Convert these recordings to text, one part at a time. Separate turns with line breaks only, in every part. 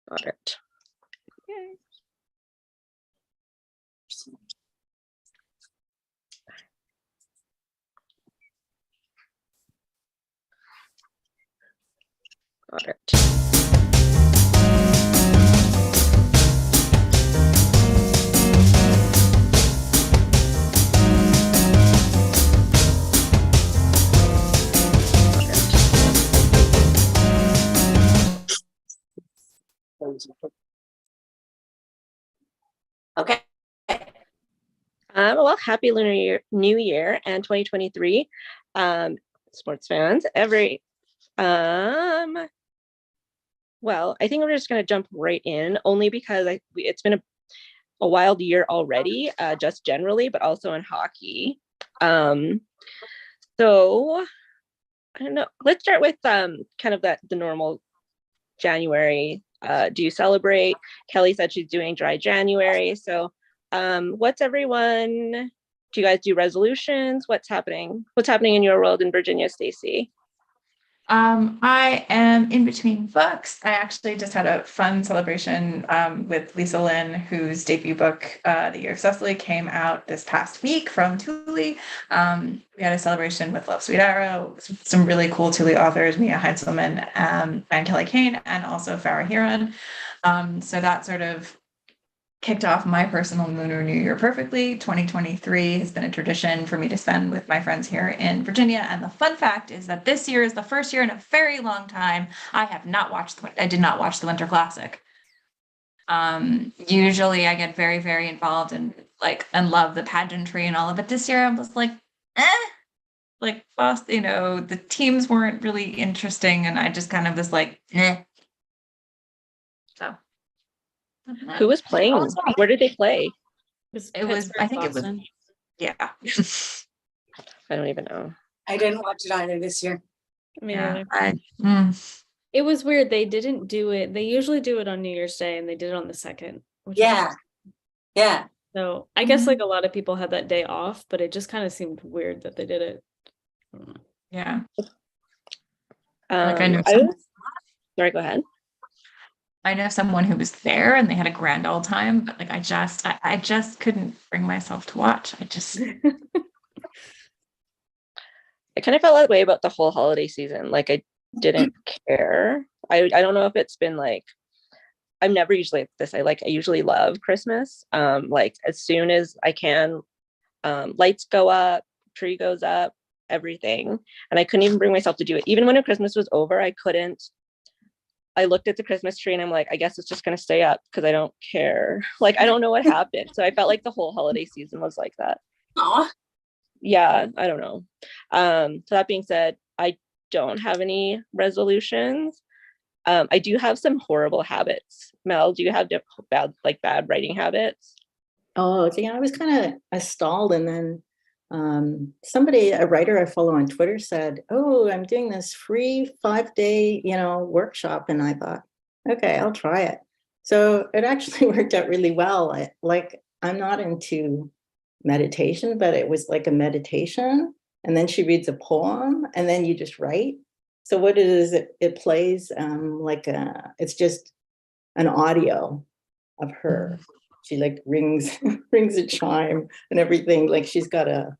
Got it.
Okay.
Got it.
Okay.
Well, happy Lunar New Year and 2023, sports fans. Well, I think we're just going to jump right in, only because it's been a wild year already, just generally, but also in hockey. So I don't know. Let's start with kind of the normal January. Do you celebrate? Kelly said she's doing dry January. So what's everyone? Do you guys do resolutions? What's happening? What's happening in your world in Virginia, Stacey?
I am in between books. I actually just had a fun celebration with Lisa Lynn, whose debut book, The Year of Cecily, came out this past week from Thule. We had a celebration with Love Sweet Arrow, some really cool Thule authors, Mia Heintzelman and Kelly Kane, and also Farah Hiran. So that sort of kicked off my personal Lunar New Year perfectly. 2023 has been a tradition for me to spend with my friends here in Virginia. And the fun fact is that this year is the first year in a very long time I did not watch the Winter Classic. Usually I get very, very involved and love the pageantry and all of it. This year I was like, the teams weren't really interesting, and I just kind of was like, eh. So.
Who was playing? Where did they play?
It was I think Boston. Yeah.
I don't even know.
I didn't watch it either this year.
Yeah.
It was weird. They didn't do it. They usually do it on New Year's Day, and they did it on the 2nd.
Yeah.
So I guess a lot of people had that day off, but it just kind of seemed weird that they did it.
Yeah.
Sorry, go ahead.
I know someone who was there and they had a grand old time, but I just couldn't bring myself to watch. I
kind of felt that way about the whole holiday season. I didn't care. I don't know if it's been I'm never usually like this. I usually love Christmas. As soon as I can, lights go up, tree goes up, everything. And I couldn't even bring myself to do it. Even when Christmas was over, I couldn't. I looked at the Christmas tree and I'm like, I guess it's just going to stay up because I don't care. I don't know what happened. So I felt like the whole holiday season was like that.
Aw.
Yeah, I don't know. So that being said, I don't have any resolutions. I do have some horrible habits. Mel, do you have bad writing habits?
Oh, yeah, I was kind of stalled, and then a writer I follow on Twitter said, "Oh, I'm doing this free 5-day, workshop," and I thought, okay, I'll try it. So it actually worked out really well. I'm not into meditation, but it was like a meditation, and then she reads a poem, and then you just write. So what it is, it plays it's just an audio of her. She rings a chime and everything. She's got a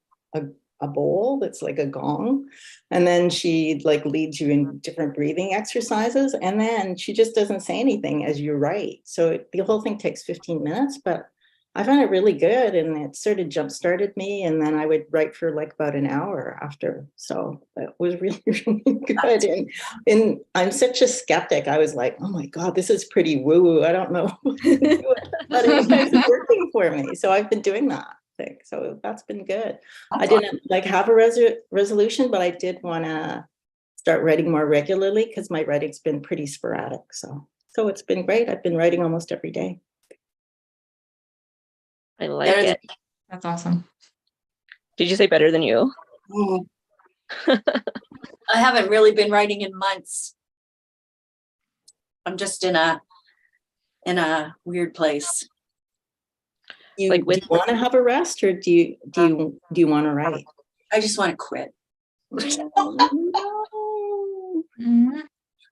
bowl that's like a gong, and then she leads you in different breathing exercises, and then she just doesn't say anything as you write. So the whole thing takes 15 minutes, but I found it really good, and it sort of jump-started me, and then I would write for about an hour after. So it was really, really good. And I'm such a skeptic. I was like, oh my God, this is pretty woo-woo. I don't know. But it's working for me. So I've been doing that thing. So that's been good. I didn't have a resolution, but I did want to start writing more regularly because my writing's been pretty sporadic. So it's been great. I've been writing almost every day.
I like it.
That's awesome.
Did you say better than you?
I haven't really been writing in months. I'm just in a weird place.
Do you want to have a rest, or do you want to write?
I just want to quit.
No.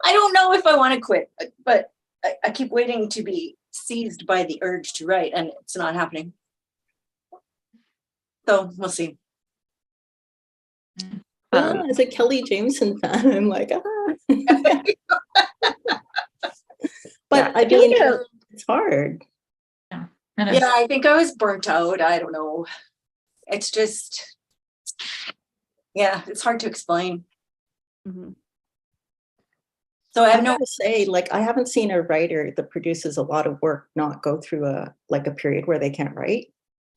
I don't know if I want to quit, but I keep waiting to be seized by the urge to write, and it's not happening. So we'll see.
As a Kelly Jameson fan, I'm like, But I
feel
mean,
like
it's hard.
And
Yeah, I think I was burnt out. I don't know. It's just, yeah, it's hard to explain.
Mhm.
So I
I
have no,
have to say, like, I haven't seen a writer that produces a lot of work not go through a period where they can't write.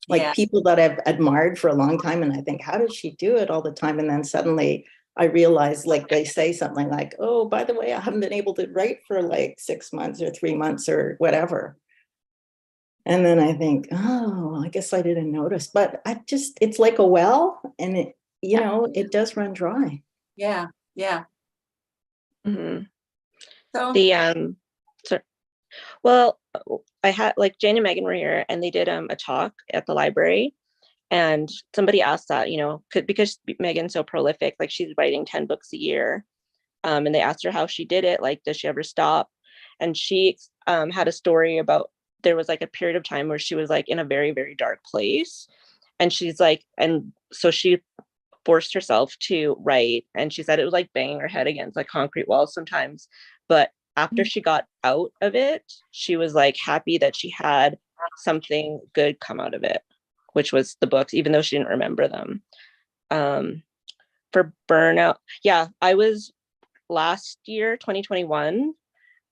Like
yeah,
people that I've admired for a long time, and I think, how does she do it all the time? And then suddenly I realize, like, they say something like, oh, by the way, I haven't been able to write for like 6 months or 3 months or whatever. And then I think, oh, I guess I didn't notice. But it's like a well, and it, it does run dry.
yeah.
mhm.
So
The well, I had like Jane and Megan were here, and they did a talk at the library, and somebody asked that, because Megan's so prolific, like she's writing 10 books a year, and they asked her how she did it, like does she ever stop? And she had a story about, there was like a period of time where she was like in a very, very dark place, and she's like, and so she forced herself to write, and she said it was like banging her head against like concrete walls sometimes, but after she got out of it, she was like happy that she had something good come out of it, which was the books, even though she didn't remember them. For burnout, yeah, I was, last year 2021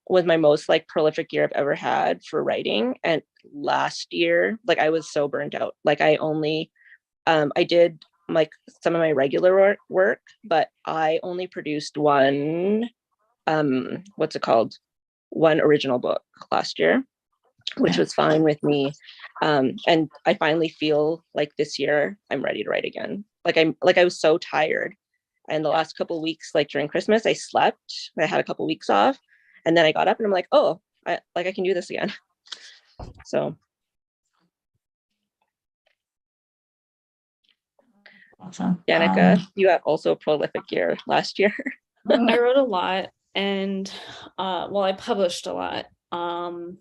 was my most like prolific year I've ever had for writing, and last year, like, I was so burnt out. Like, I only I did like some of my regular work, but I only produced one what's it called, one original book last year, which was fine with me. And I finally feel like this year I'm ready to write again. I was so tired, and the last couple of weeks, like during Christmas, I slept, I had a couple of weeks off, and then I got up and I'm like, oh, I can do this again. So
awesome.
Danica, you had also a prolific year last year.
I wrote a lot, and I published a lot. And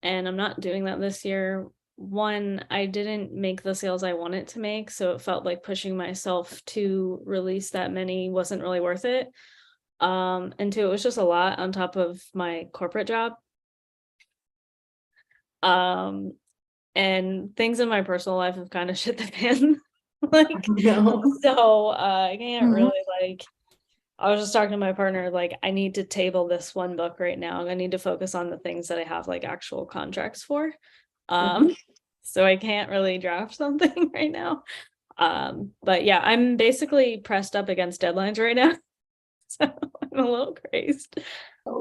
I'm not doing that this year. One, I didn't make the sales I wanted to make, so it felt like pushing myself to release that many wasn't really worth it. And two, it was just a lot on top of my corporate job. And things in my personal life have kind of shit the fan. So I can't really I was just talking to my partner, like, I need to table this one book right now. I need to focus on the things that I have like actual contracts for. So I can't really draft something right now. But yeah, I'm basically pressed up against deadlines right now. So I'm a little crazed.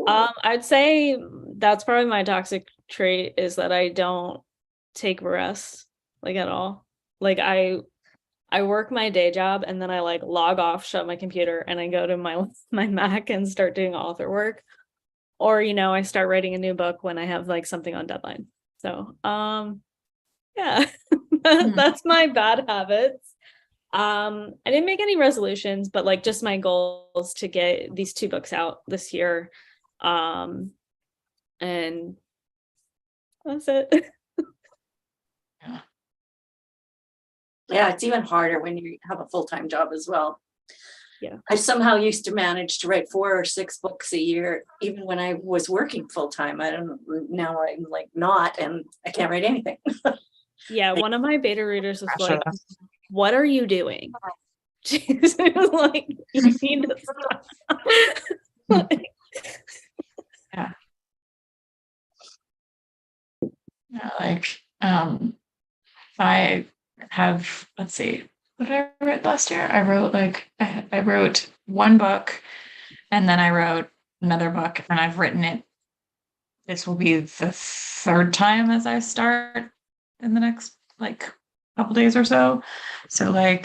I'd say that's probably my toxic trait, is that I don't take rest, like, at all. Like, I work my day job, and then I like log off, shut my computer, and I go to my Mac and start doing author work. Or, I start writing a new book when I have like something on deadline. So, yeah, that's my bad habits. I didn't make any resolutions, but like just my goals to get these 2 books out this year. And that's it.
yeah, it's even harder when you have a full-time job as well.
Yeah.
I somehow used to manage to write 4 or 6 books a year, even when I was working full-time. Now I'm like not, and I can't write anything.
Yeah, one of my beta readers was like, what are you doing? It was like, you need to stop.
Yeah. I have, let's see, what did I write last year? I wrote 1 book, and then I wrote another book, and I've written it. This will be the 3rd time as I start in the next like couple days or so. So I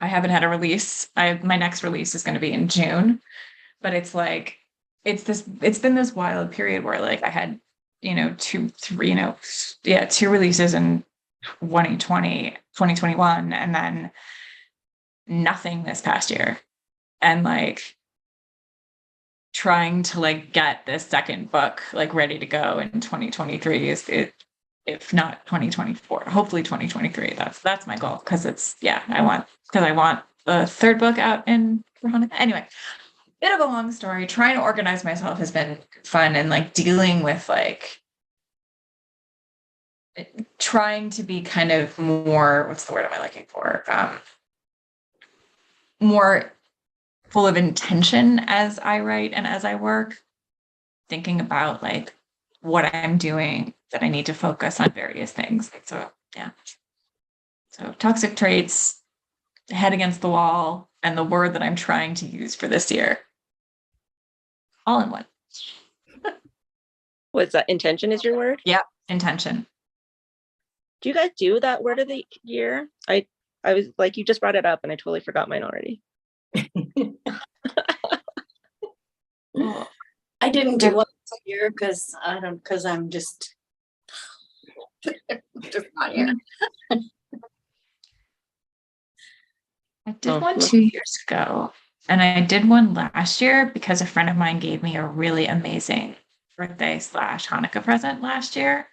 haven't had a release. My next release is going to be in June, but it's been this wild period where like I had 2 releases in 2021, and then nothing this past year. And like trying to like get this second book like ready to go in 2023 if not 2024, hopefully 2023. That's my goal, because I want the third book out in for Hanukkah. Anyway, bit of a long story. Trying to organize myself has been fun, and like dealing with like trying to be kind of more, what's the word am I looking for? More full of intention as I write and as I work, thinking about like what I'm doing, that I need to focus on various things. So yeah. So toxic traits, head against the wall, and the word that I'm trying to use for this year. All in one.
What's that? Intention is your word?
Yeah, intention.
Do you guys do that word of the year? I was like, you just brought it up and I totally forgot mine already.
I didn't do one this year because I'm just not here.
I did one 2 years ago, and I did one last year because a friend of mine gave me a really amazing birthday / Hanukkah present last year,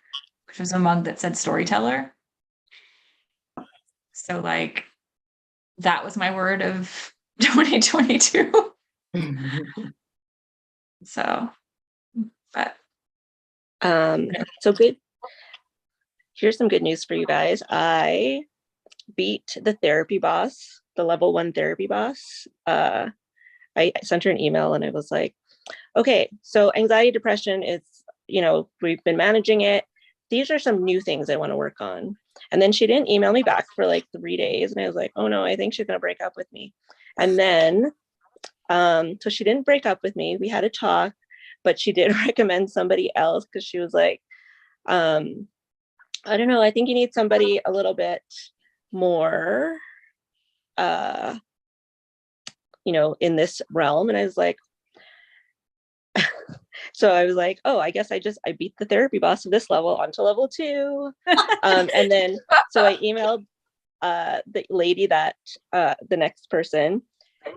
which was a mug that said storyteller. So like that was my word of 2022. So, but
so good. Here's some good news for you guys. I beat the therapy boss, the level 1 therapy boss. I sent her an email and I was like, okay, so anxiety, depression is, we've been managing it. These are some new things I want to work on. And then she didn't email me back for like 3 days. And I was like, oh no, I think she's going to break up with me. And then, so she didn't break up with me. We had a talk, but she did recommend somebody else because she was like, I don't know, I think you need somebody a little bit more, in this realm. And I was like, so I was like, oh, I guess I beat the therapy boss of this level onto level 2. And then, so I emailed the lady that, the next person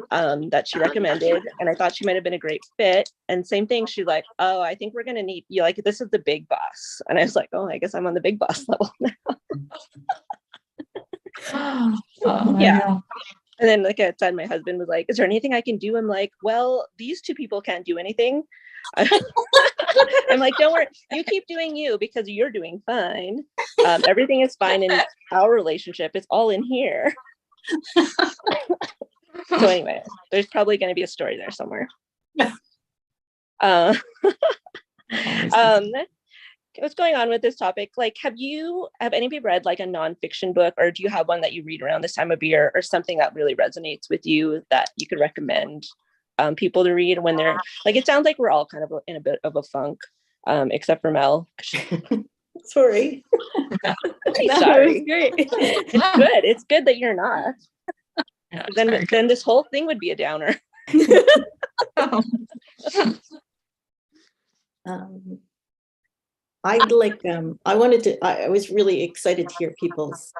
that she recommended, and I thought she might've been a great fit. And same thing, she's like, oh, I think we're going to need you. Like, this is the big boss. And I was like, oh, I guess I'm on the big boss level now. Yeah. And then, like I said, my husband was like, is there anything I can do? I'm like, well, these 2 people can't do anything. I'm like, don't worry, you keep doing you because you're doing fine. Everything is fine in our relationship. It's all in here. So anyway, there's probably going to be a story there somewhere. What's going on with this topic? Like, have any of you read like a nonfiction book, or do you have one that you read around this time of year, or something that really resonates with you that you could recommend people to read when they're like, it sounds like we're all kind of in a bit of a funk, except for Mel.
Sorry.
Sorry. Great. It's good that you're not. Yeah, then this whole thing would be a downer.
I was really excited to hear people's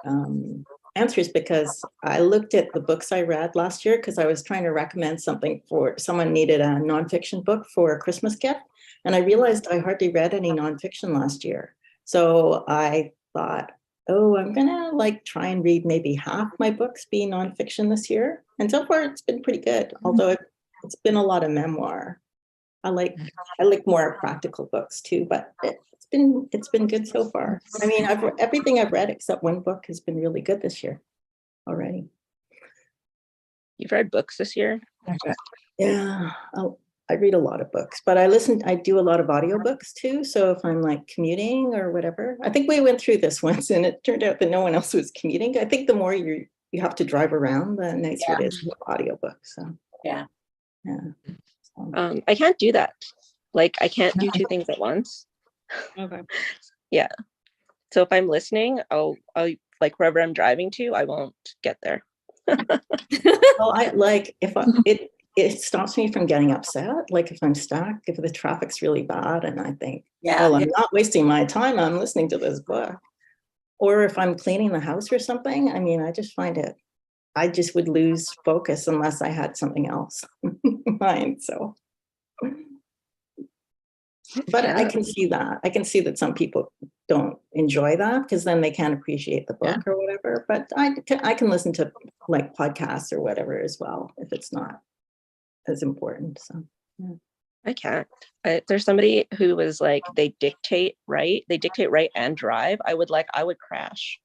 answers, because I looked at the books I read last year, because I was trying to recommend something for someone needed a nonfiction book for a Christmas gift. And I realized I hardly read any nonfiction last year. So I thought, oh, I'm gonna like try and read maybe half my books be nonfiction this year. And so far it's been pretty good, although it's been a lot of memoir. I like more practical books too, but it's been good so far. I mean, everything I've read except one book has been really good this year already.
You've read books this year?
Yeah, I read a lot of books, but I do a lot of audiobooks too. So if I'm like commuting or whatever, I think we went through this once and it turned out that no one else was commuting. I think the more you have to drive around, the nicer it is with audiobooks. So
yeah.
So.
I can't do that. Like, I can't do 2 things at once.
Okay.
Yeah. So if I'm listening, I'll like wherever I'm driving to, I won't get there.
Well, it stops me from getting upset. Like if I'm stuck, if the traffic's really bad and I think, I'm not wasting my time, I'm listening to this book. Or if I'm cleaning the house or something, I mean, I just would lose focus unless I had something else in mind. So But I
Yeah.
can see that. I can see that some people don't enjoy that because then they can't appreciate the book or whatever. But I can listen to like podcasts or whatever as well if it's not as important. So yeah.
I can't. There's somebody who was like, they dictate right and drive. I would crash.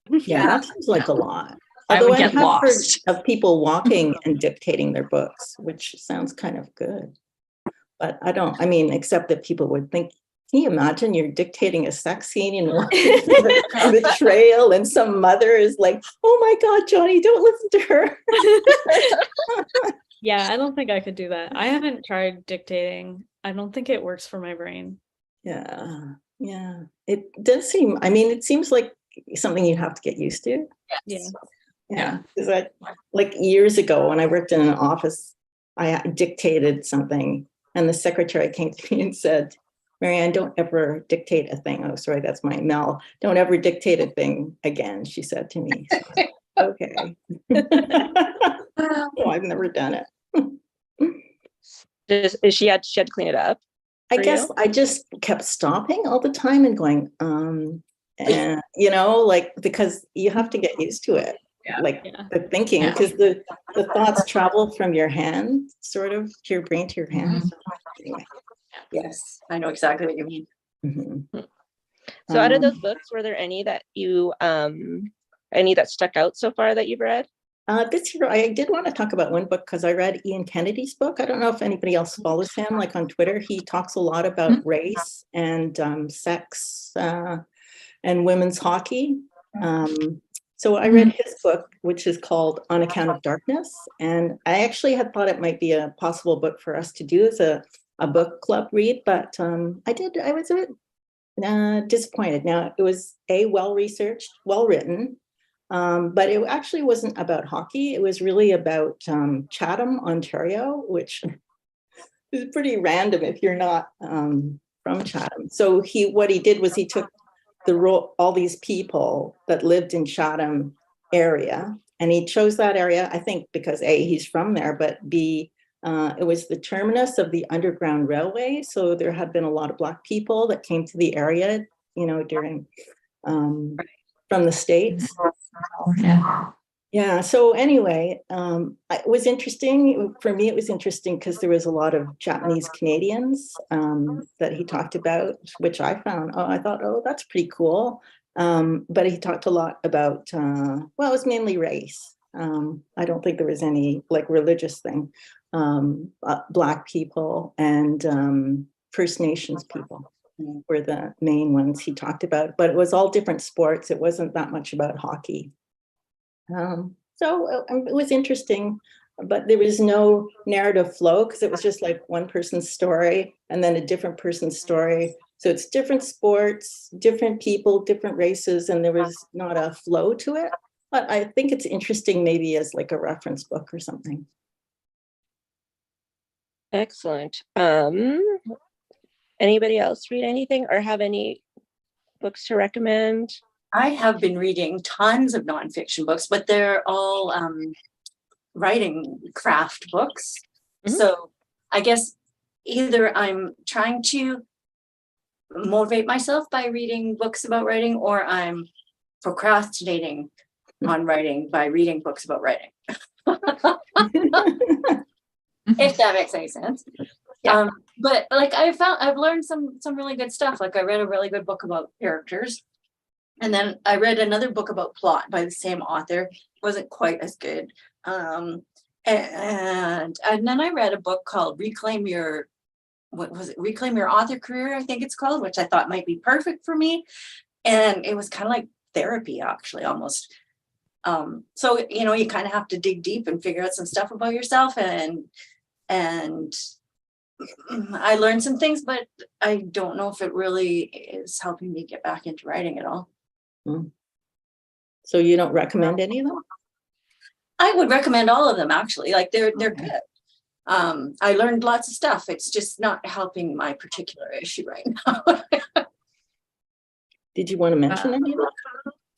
Yeah, that seems like a lot.
I would
Although I
get
have heard
lost.
of people walking and dictating their books, which sounds kind of good. But I mean, except that people would think, can you imagine you're dictating a sex scene and walking down the trail and some mother is like, oh my God, Johnny, don't listen to her.
Yeah, I don't think I could do that. I haven't tried dictating. I don't think it works for my brain.
Yeah. It does seem, I mean, it seems like something you have to get used to.
Yeah.
Yeah. Because like years ago when I worked in an office, I dictated something and the secretary came to me and said, Marianne, don't ever dictate a thing. Oh, sorry, that's my Mel. Don't ever dictate a thing again, she said to me. So, okay. No, I've never done it.
She had to clean it up?
I
for
guess
you?
I just kept stopping all the time and going, and like, because you have to get used to it. Like the thinking, because the thoughts travel from your hand, sort of, to your brain, to your hands. Anyway.
Yes, I know exactly what you mean.
Mhm.
So out of those books, were there any that you any that stuck out so far that you've read?
This year, I did want to talk about one book because I read Ian Kennedy's book. I don't know if anybody else follows him, like on Twitter. He talks a lot about race and sex and women's hockey. So I read his book, which is called On Account of Darkness. And I actually had thought it might be a possible book for us to do as a book club read, but I was a bit disappointed. Now, it was well-researched, well-written, but it actually wasn't about hockey. It was really about Chatham, Ontario, which is pretty random if you're not from Chatham. So what he did was he took all these people that lived in Chatham area, and he chose that area, I think, because A, he's from there, but B, it was the terminus of the Underground Railway. So there had been a lot of Black people that came to the area, during from the States. Yeah. So anyway, it was interesting. For me, it was interesting because there was a lot of Japanese Canadians that he talked about, which I found, I thought, that's pretty cool. But he talked a lot about, it was mainly race. I don't think there was any like religious thing. Black people and First Nations people were the main ones he talked about, but it was all different sports. It wasn't that much about hockey. So it was interesting, but there was no narrative flow because it was just like one person's story and then a different person's story. So it's different sports, different people, different races, and there was not a flow to it. But I think it's interesting maybe as like a reference book or something.
Excellent. Anybody else read anything or have any books to recommend?
I have been reading tons of nonfiction books, but they're all writing craft books.
Mhm.
So I guess either I'm trying to motivate myself by reading books about writing, or I'm procrastinating on writing by reading books about writing. If that makes any sense.
Yeah.
But like I've learned some really good stuff. Like I read a really good book about characters. And then I read another book about plot by the same author. It wasn't quite as good. And then I read a book called Reclaim Your Author Career, I think it's called, which I thought might be perfect for me. And it was kind of like therapy, actually, almost. So, you kind of have to dig deep and figure out some stuff about yourself. And I learned some things, but I don't know if it really is helping me get back into writing at all.
So you don't recommend any of them?
I would recommend all of them, actually. Like they're good. I learned lots of stuff. It's just not helping my particular issue right now.
Did you want to mention any of them?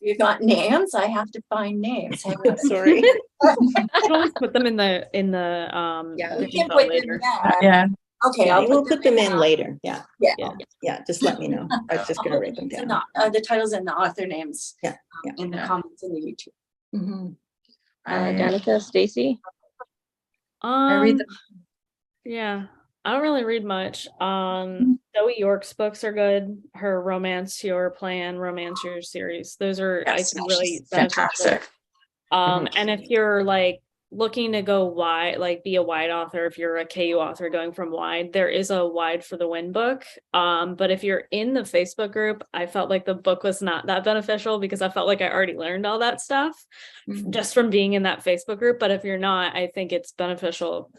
You got names? I have to find names. Hang on.
Sorry.
I can always put them in the
Yeah,
We
info
can put them
later.
down.
Yeah.
Okay,
Yeah,
I'll
we'll put them in later. Yeah.
Yeah.
Yeah, just let me know. I was just
I'll
gonna
put
write them
the names
down.
and the titles and the author names.
Yeah, yeah.
In the comments in the YouTube.
Mhm.
Danica, Stacey.
I read them.
Yeah, I don't really read much. Zoe York's books are good. Her Romance Your Plan, Romance Your series. Those are, I think, really beneficial.
Fantastic.
And if you're like looking to go wide, like be a wide author, if you're a KU author going from wide, there is a Wide for the Win book. But if you're in the Facebook group, I felt like the book was not that beneficial because I felt like I already learned all that stuff just from being in that Facebook group. But if you're not, I think it's beneficial.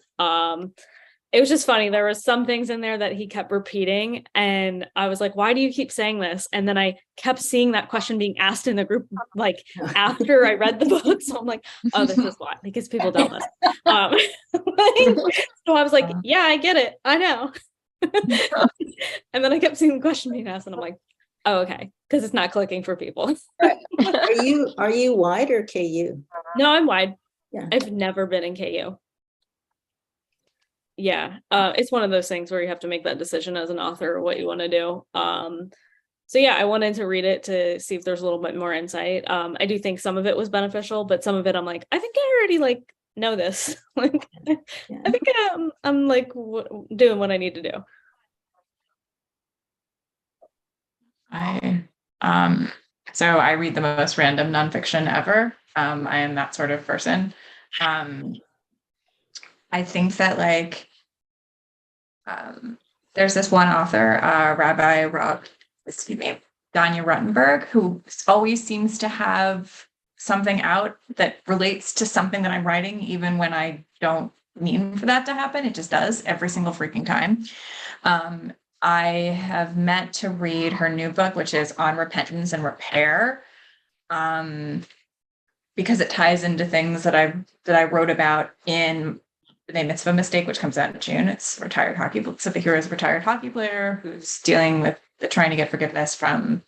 It was just funny. There was some things in there that he kept repeating. And I was like, why do you keep saying this? And then I kept seeing that question being asked in the group, like after I read the book. So I'm like, oh, this is why, because people don't listen. So I was like, yeah, I get it. I know. And then I kept seeing the question being asked and I'm like, oh, okay. Because it's not clicking for people.
Are you wide or KU?
No, I'm wide.
Yeah.
I've never been in KU. Yeah, it's one of those things where you have to make that decision as an author what you want to do. So yeah, I wanted to read it to see if there's a little bit more insight. I do think some of it was beneficial, but some of it I'm like, I think I already like know this. Like, I think I'm like doing what I need to do.
So I read the most random nonfiction ever. I am that sort of person. I think that like there's this one author, Danya Ruttenberg, who always seems to have something out that relates to something that I'm writing, even when I don't mean for that to happen. It just does every single freaking time. I have meant to read her new book, which is On Repentance and Repair, because it ties into things that I wrote about in The Mitzvah Mistake, which comes out in June. It's the hero's retired hockey player who's dealing with trying to get forgiveness from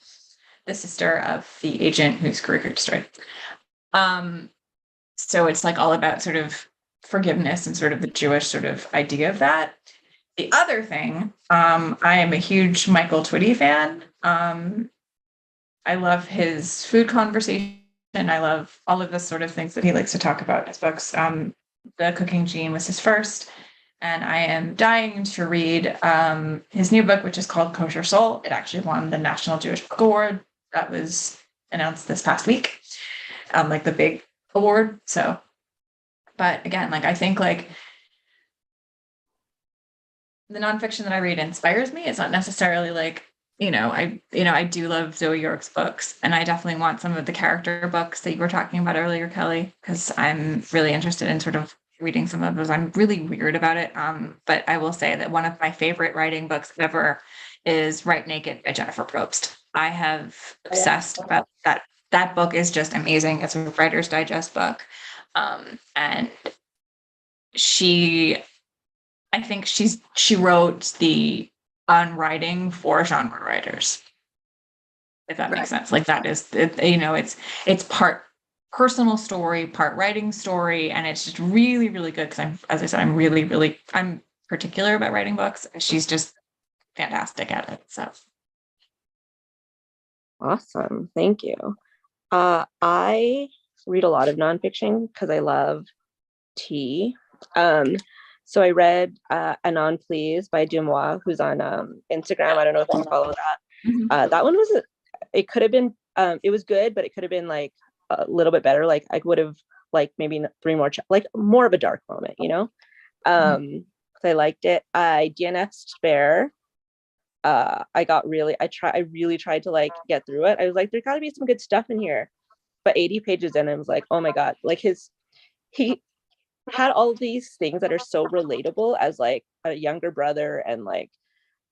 the sister of the agent whose career got destroyed. So it's like all about sort of forgiveness and sort of the Jewish sort of idea of that. The other thing, I am a huge Michael Twitty fan. I love his food conversation. I love all of the sort of things that he likes to talk about in his books. The Cooking Gene was his first, and I am dying to read his new book, which is called Kosher Soul. It actually won the National Jewish Book Award that was announced this past week, like the big award. So, but again, like I think like the nonfiction that I read inspires me. It's not necessarily like, I do love Zoe York's books, and I definitely want some of the character books that you were talking about earlier, Kelly, because I'm really interested in sort of reading some of those. I'm really weird about it. But I will say that one of my favorite writing books ever is Write Naked by Jennifer Probst. I have obsessed about that. That book is just amazing. It's a Writer's Digest book. And I think she wrote the on writing for genre writers, if that makes sense. Like that is, it's part personal story, part writing story, and it's just really, really good because as I said, I'm particular about writing books, and she's just fantastic at it. So
Awesome, thank you. I read a lot of nonfiction because I love tea. So I read Anon Please by Dumois, who's on Instagram. I don't know if you follow that. That one was, it could have been, it was good, but it could have been like a little bit better. Like I would have like maybe 3 more, like more of a dark moment, I liked it. I DNF'd Spare. I really tried to like get through it. I was like, there gotta be some good stuff in here. But 80 pages in, I was like, oh my God, like he had all of these things that are so relatable as like a younger brother, and like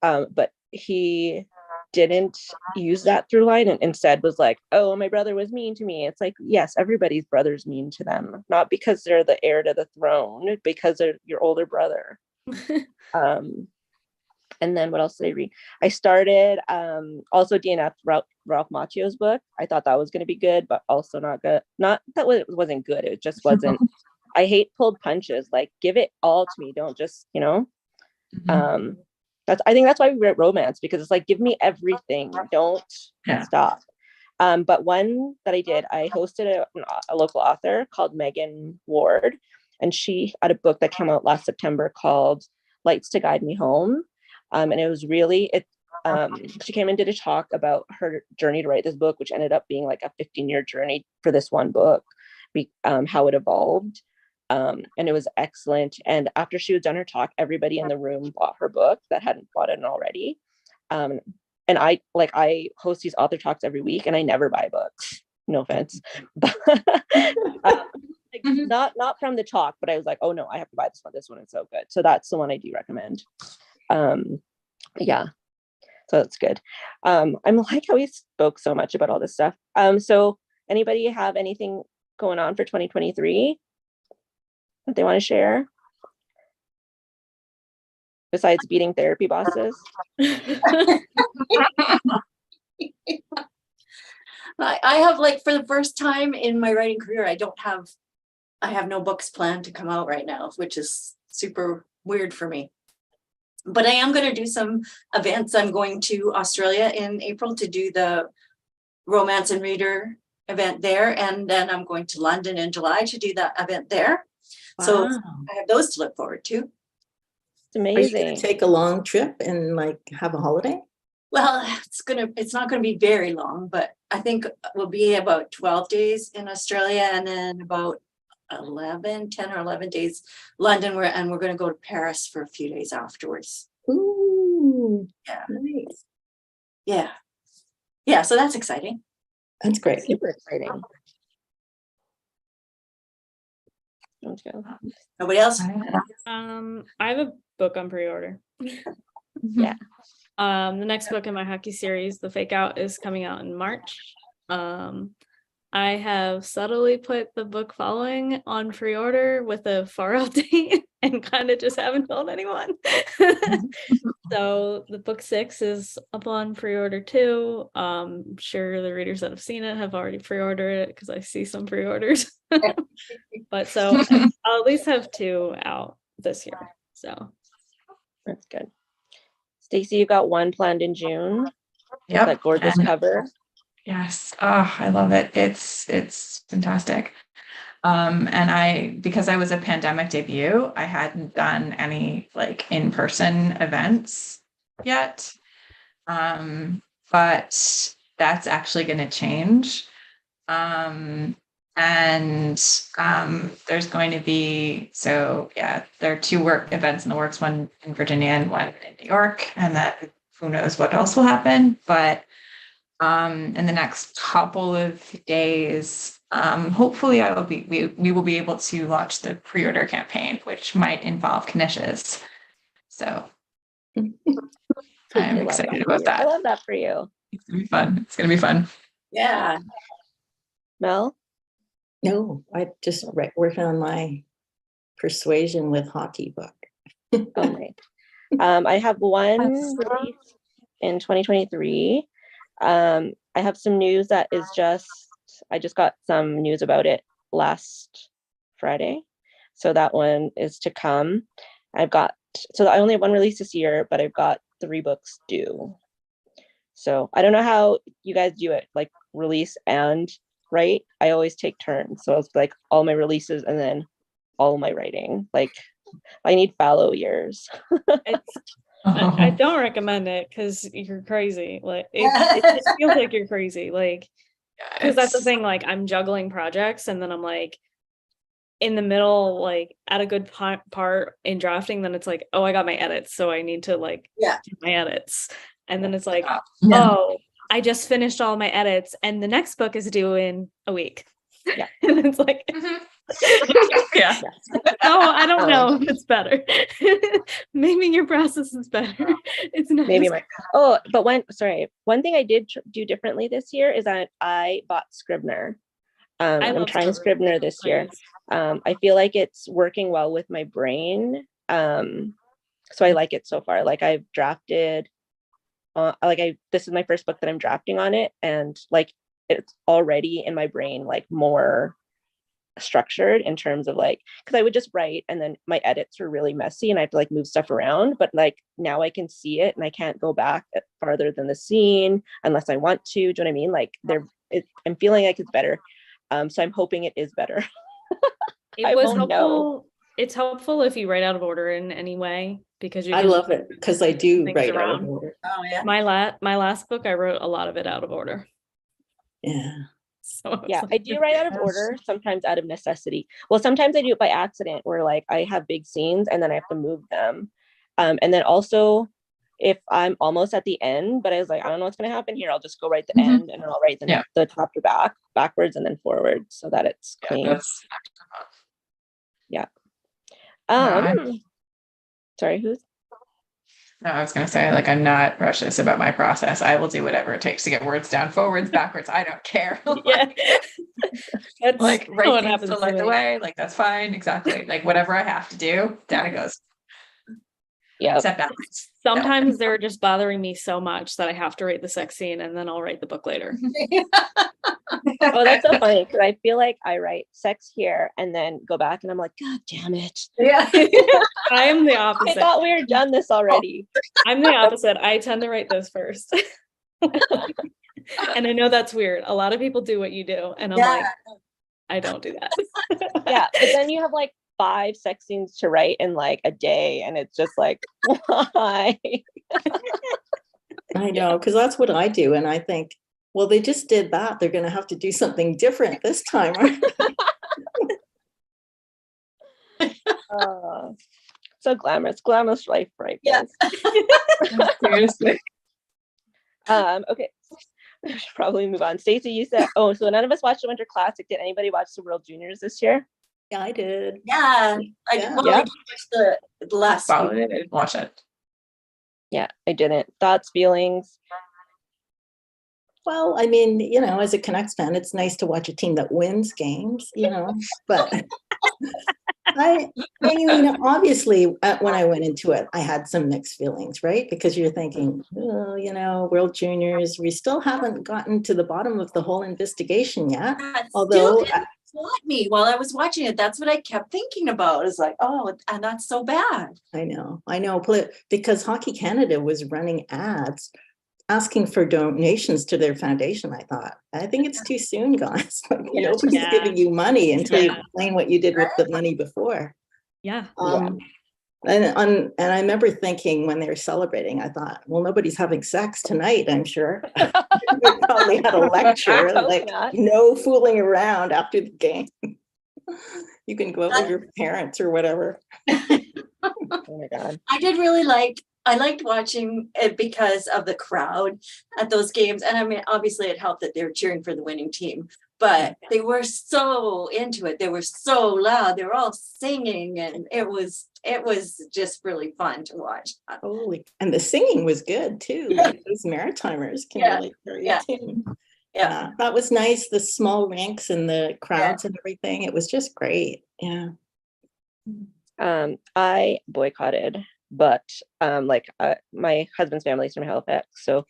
but he didn't use that through line, and instead was like, oh, my brother was mean to me. It's like, yes, everybody's brother's mean to them, not because they're the heir to the throne, because they're your older brother. And then what else did I read? I started also DNF Ralph Macchio's book. I thought that was going to be good, but also not good. Not that it wasn't good, it just wasn't. I hate pulled punches. Like, give it all to me. Don't just,
Mhm.
I think that's why we wrote romance, because it's like, give me everything, don't stop. But one that I did, I hosted a local author called Megan Ward, and she had a book that came out last September called Lights to Guide Me Home. And it was really, she came and did a talk about her journey to write this book, which ended up being like a 15-year journey for this one book, how it evolved. And it was excellent. And after she was done her talk, everybody in the room bought her book that hadn't bought it already. And I host these author talks every week, and I never buy books. No offense, but not from the talk, but I was like, oh no, I have to buy this one. This one is so good. So that's the one I do recommend. Yeah, so that's good. I'm like how we spoke so much about all this stuff. So anybody have anything going on for 2023 that they want to share besides beating therapy bosses?
I have, like, for the first time in my writing career, I have no books planned to come out right now, which is super weird for me. But I am going to do some events. I'm going to Australia in April to do the Romance and Reader event there. And then I'm going to London in July to do that event there. So I have those to look forward to.
It's amazing.
Are you going to take a long trip and like have a holiday?
Well, it's not going to be very long, but I think we'll be about 12 days in Australia, and then about 10 or 11 days London, and we're going to go to Paris for a few days afterwards.
Ooh,
Yeah.
nice.
Yeah, so that's exciting.
That's great.
Super exciting.
Nobody else?
I have a book on pre-order.
Yeah.
The next book in my hockey series, The Fake Out, is coming out in March. I have subtly put the book following on pre-order with a far out date and kind of just haven't told anyone. So the book 6 is up on pre-order too. I'm sure the readers that have seen it have already pre-ordered it because I see some pre-orders. But so I'll at least have 2 out this year. So
That's good. Stacey, you got one planned in June.
Yep.
That gorgeous cover.
Yes. Oh, I love it. It's fantastic. And because I was a pandemic debut, I hadn't done any like in-person events yet. But that's actually going to change. There's going to be, there are 2 work events in the works, one in Virginia and one in New York, and that who knows what else will happen. But in the next couple of days, hopefully we will be able to launch the pre-order campaign, which might involve knishes. So I'm excited about that.
I love that for you.
It's gonna be fun. It's gonna be fun.
Yeah.
Mel?
No, I just working on my persuasion with hockey book.
Oh, nice. I have one release in 2023. I have some news that is I just got some news about it last Friday. So that one is to come. I only have one release this year, but I've got 3 books due. So I don't know how you guys do it, like release and write. I always take turns. So it's like all my releases and then all my writing. Like I need fallow years.
I don't recommend it because you're crazy. Like it just feels like you're crazy. Like, because that's the thing. Like I'm juggling projects, and then I'm like in the middle, like at a good part in drafting. Then it's like, oh, I got my edits, so I need to like do my edits. And then it's like, oh, I just finished all my edits, and the next book is due in a week.
Yeah,
and it's like.
Yeah.
No, I don't know if it's better. Maybe your process is better. It's not.
Maybe but one thing I did do differently this year is that I bought Scrivener. I'm trying Scrivener this year. I feel like it's working well with my brain. So I like it so far. Like I've drafted, this is my first book that I'm drafting on it, and like it's already in my brain like more structured in terms of like, because I would just write and then my edits were really messy and I have to like move stuff around, but like now I can see it and I can't go back farther than the scene unless I want to. Do you know what I mean? Like I'm feeling like it's better. So I'm hoping it is better.
It was helpful. It's helpful if you write out of order in any way, because
I love it because I do write out of order.
Oh yeah.
My last book, I wrote a lot of it out of order.
Yeah.
So
yeah, I do write out of order, sometimes out of necessity. Well, sometimes I do it by accident where like I have big scenes and then I have to move them. And then also if I'm almost at the end, but I was like, I don't know what's going to happen here, I'll just go write the end and I'll write the chapter backwards and then forward so that it's clean. Yeah. Sorry, who's?
No, I was going to say, like, I'm not precious about my process. I will do whatever it takes to get words down, forwards, backwards. I don't care.
Yeah.
That's like
what
right
happens
to light the way. Like, that's fine. Exactly. Like, whatever I have to do, down it goes.
Yeah.
Except backwards.
Sometimes they're just bothering me so much that I have to write the sex scene and then I'll write the book later.
Oh, that's so funny because I feel like I write sex here and then go back and I'm like, God damn it.
Yeah.
I am the opposite.
I thought we were done this already.
I'm the opposite. I tend to write those first. And I know that's weird. A lot of people do what you do. And I'm like, I don't do that.
Yeah. But then you have like 5 sex scenes to write in like a day. And it's just like, why?
I know, because that's what I do. And I think, well, they just did that. They're going to have to do something different this time.
So glamorous life, right?
Yeah.
Seriously.
Okay. We should probably move on. Stacey, you said, so none of us watched the Winter Classic. Did anybody watch the World Juniors this year?
Yeah, I did.
Yeah. I did watch the last
Followed it. I didn't watch it.
Yeah, I didn't. Thoughts, feelings?
Well, I mean, as a Canucks fan, it's nice to watch a team that wins games, but I mean, obviously, when I went into it, I had some mixed feelings, right? Because you're thinking, World Juniors, we still haven't gotten to the bottom of the whole investigation yet. Although
it got me while I was watching it. That's what I kept thinking about. It's like, and that's so bad.
I know, because Hockey Canada was running ads asking for donations to their foundation. I think it's too soon, guys. Nobody's giving you money until you explain what you did with the money before.
Yeah.
And I remember thinking when they were celebrating, I thought, well, nobody's having sex tonight, I'm sure. They probably had a lecture, like no fooling around after the game. You can go out with your parents or whatever.
Oh my God.
I liked watching it because of the crowd at those games. And I mean, obviously it helped that they were cheering for the winning team, but they were so into it. They were so loud. They were all singing and it was just really fun to watch.
Holy, and the singing was good too. Like those Maritimers can really carry a tune. Yeah, that was nice. The small ranks and the crowds and everything. It was just great. Yeah.
I boycotted. But my husband's family is from Halifax, so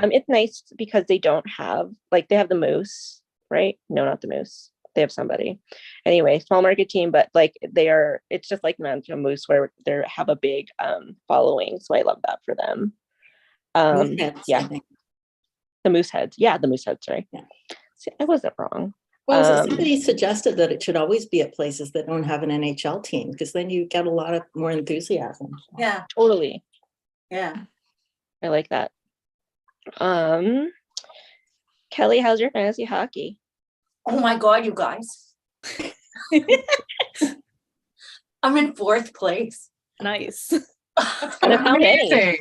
it's nice because they don't have they have the Moose, right? No, not the Moose. They have somebody. Anyway, small market team, but it's just like the Manitoba Moose where they have a big following. So I love that for them. The Mooseheads. Yeah, the Mooseheads. Sorry. Yeah. See, I wasn't wrong.
Well, somebody suggested that it should always be at places that don't have an NHL team because then you get a lot of more enthusiasm.
Yeah,
totally.
Yeah,
I like that. Kelly, how's your fantasy hockey?
Oh my God, you guys! I'm in 4th place.
Nice.
How many?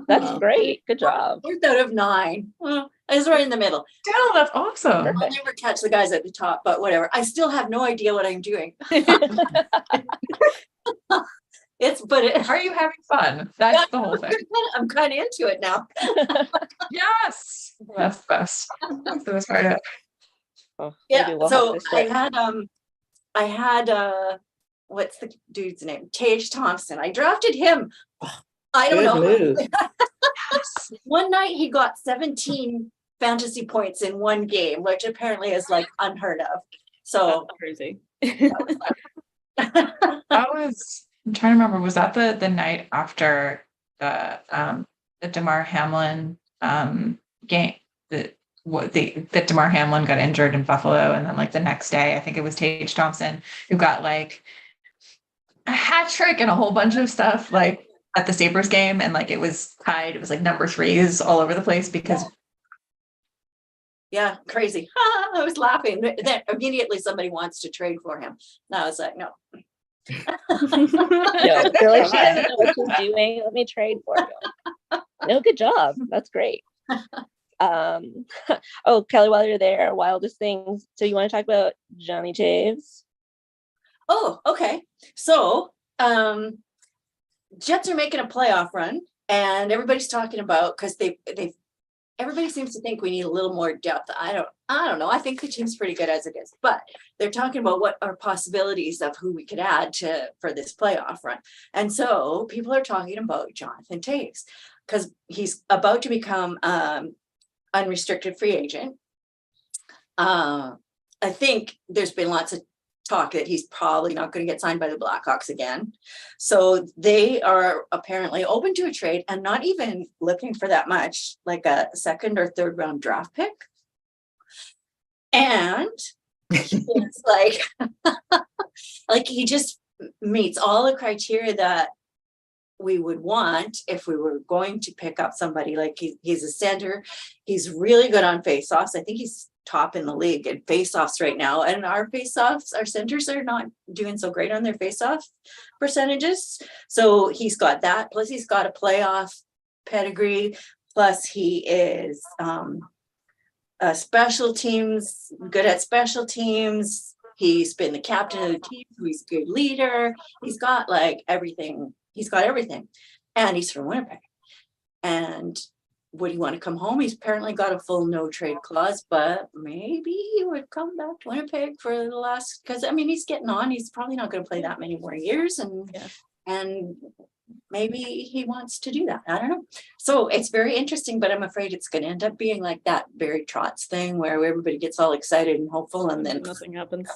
That's great. Good job.
4th out of 9. Well, I was right in the middle.
Oh, that's awesome.
Perfect.
I'll never catch the guys at the top, but whatever. I still have no idea what I'm doing.
Are you having fun? That's the whole thing.
I'm kind of into it now.
Yes, that's the best. That's the best part of it.
We'll
so I had what's the dude's name? Tage Thompson. I drafted him. I don't know. One night he got 17 fantasy points in one game, which apparently is like unheard of. So
that's crazy.
I'm trying to remember, was that the night after the DeMar Hamlin game, that DeMar Hamlin got injured in Buffalo, and then like the next day I think it was Tage Thompson who got like a hat trick and a whole bunch of stuff like at the Sabres game, and like it was tied, it was like number threes all over the place because
Yeah, crazy. I was laughing. Then immediately somebody wants to trade for him. And I was like, no.
No, they're like, she doesn't know what she's doing. Let me trade for you. No, good job. That's great. Oh, Kelly, while you're there, wildest things. So you want to talk about Johnny Toews?
Oh, okay. So Jets are making a playoff run, and everybody's talking about, because everybody seems to think we need a little more depth. I don't know. I think the team's pretty good as it is, but they're talking about what are possibilities of who we could add for this playoff run. And so people are talking about Jonathan Toews, because he's about to become unrestricted free agent. I think there's been lots of talk that he's probably not going to get signed by the Blackhawks again. So they are apparently open to a trade and not even looking for that much, like a second or third round draft pick. And it's like, like he just meets all the criteria that we would want if we were going to pick up somebody. Like he's a center. He's really good on faceoffs. I think he's top in the league at faceoffs right now. And our centers are not doing so great on their faceoff percentages. So he's got that. Plus he's got a playoff pedigree. Plus he is special teams, good at special teams. He's been the captain of the team. So he's a good leader. He's got like everything. He's got everything. And he's from Winnipeg. And would he want to come home? He's apparently got a full no trade clause, but maybe he would come back to Winnipeg for the last, because I mean, he's getting on. He's probably not going to play that many more years. And maybe he wants to do that. I don't know. So it's very interesting, but I'm afraid it's going to end up being like that Barry Trotz thing where everybody gets all excited and hopeful and then
Nothing happens.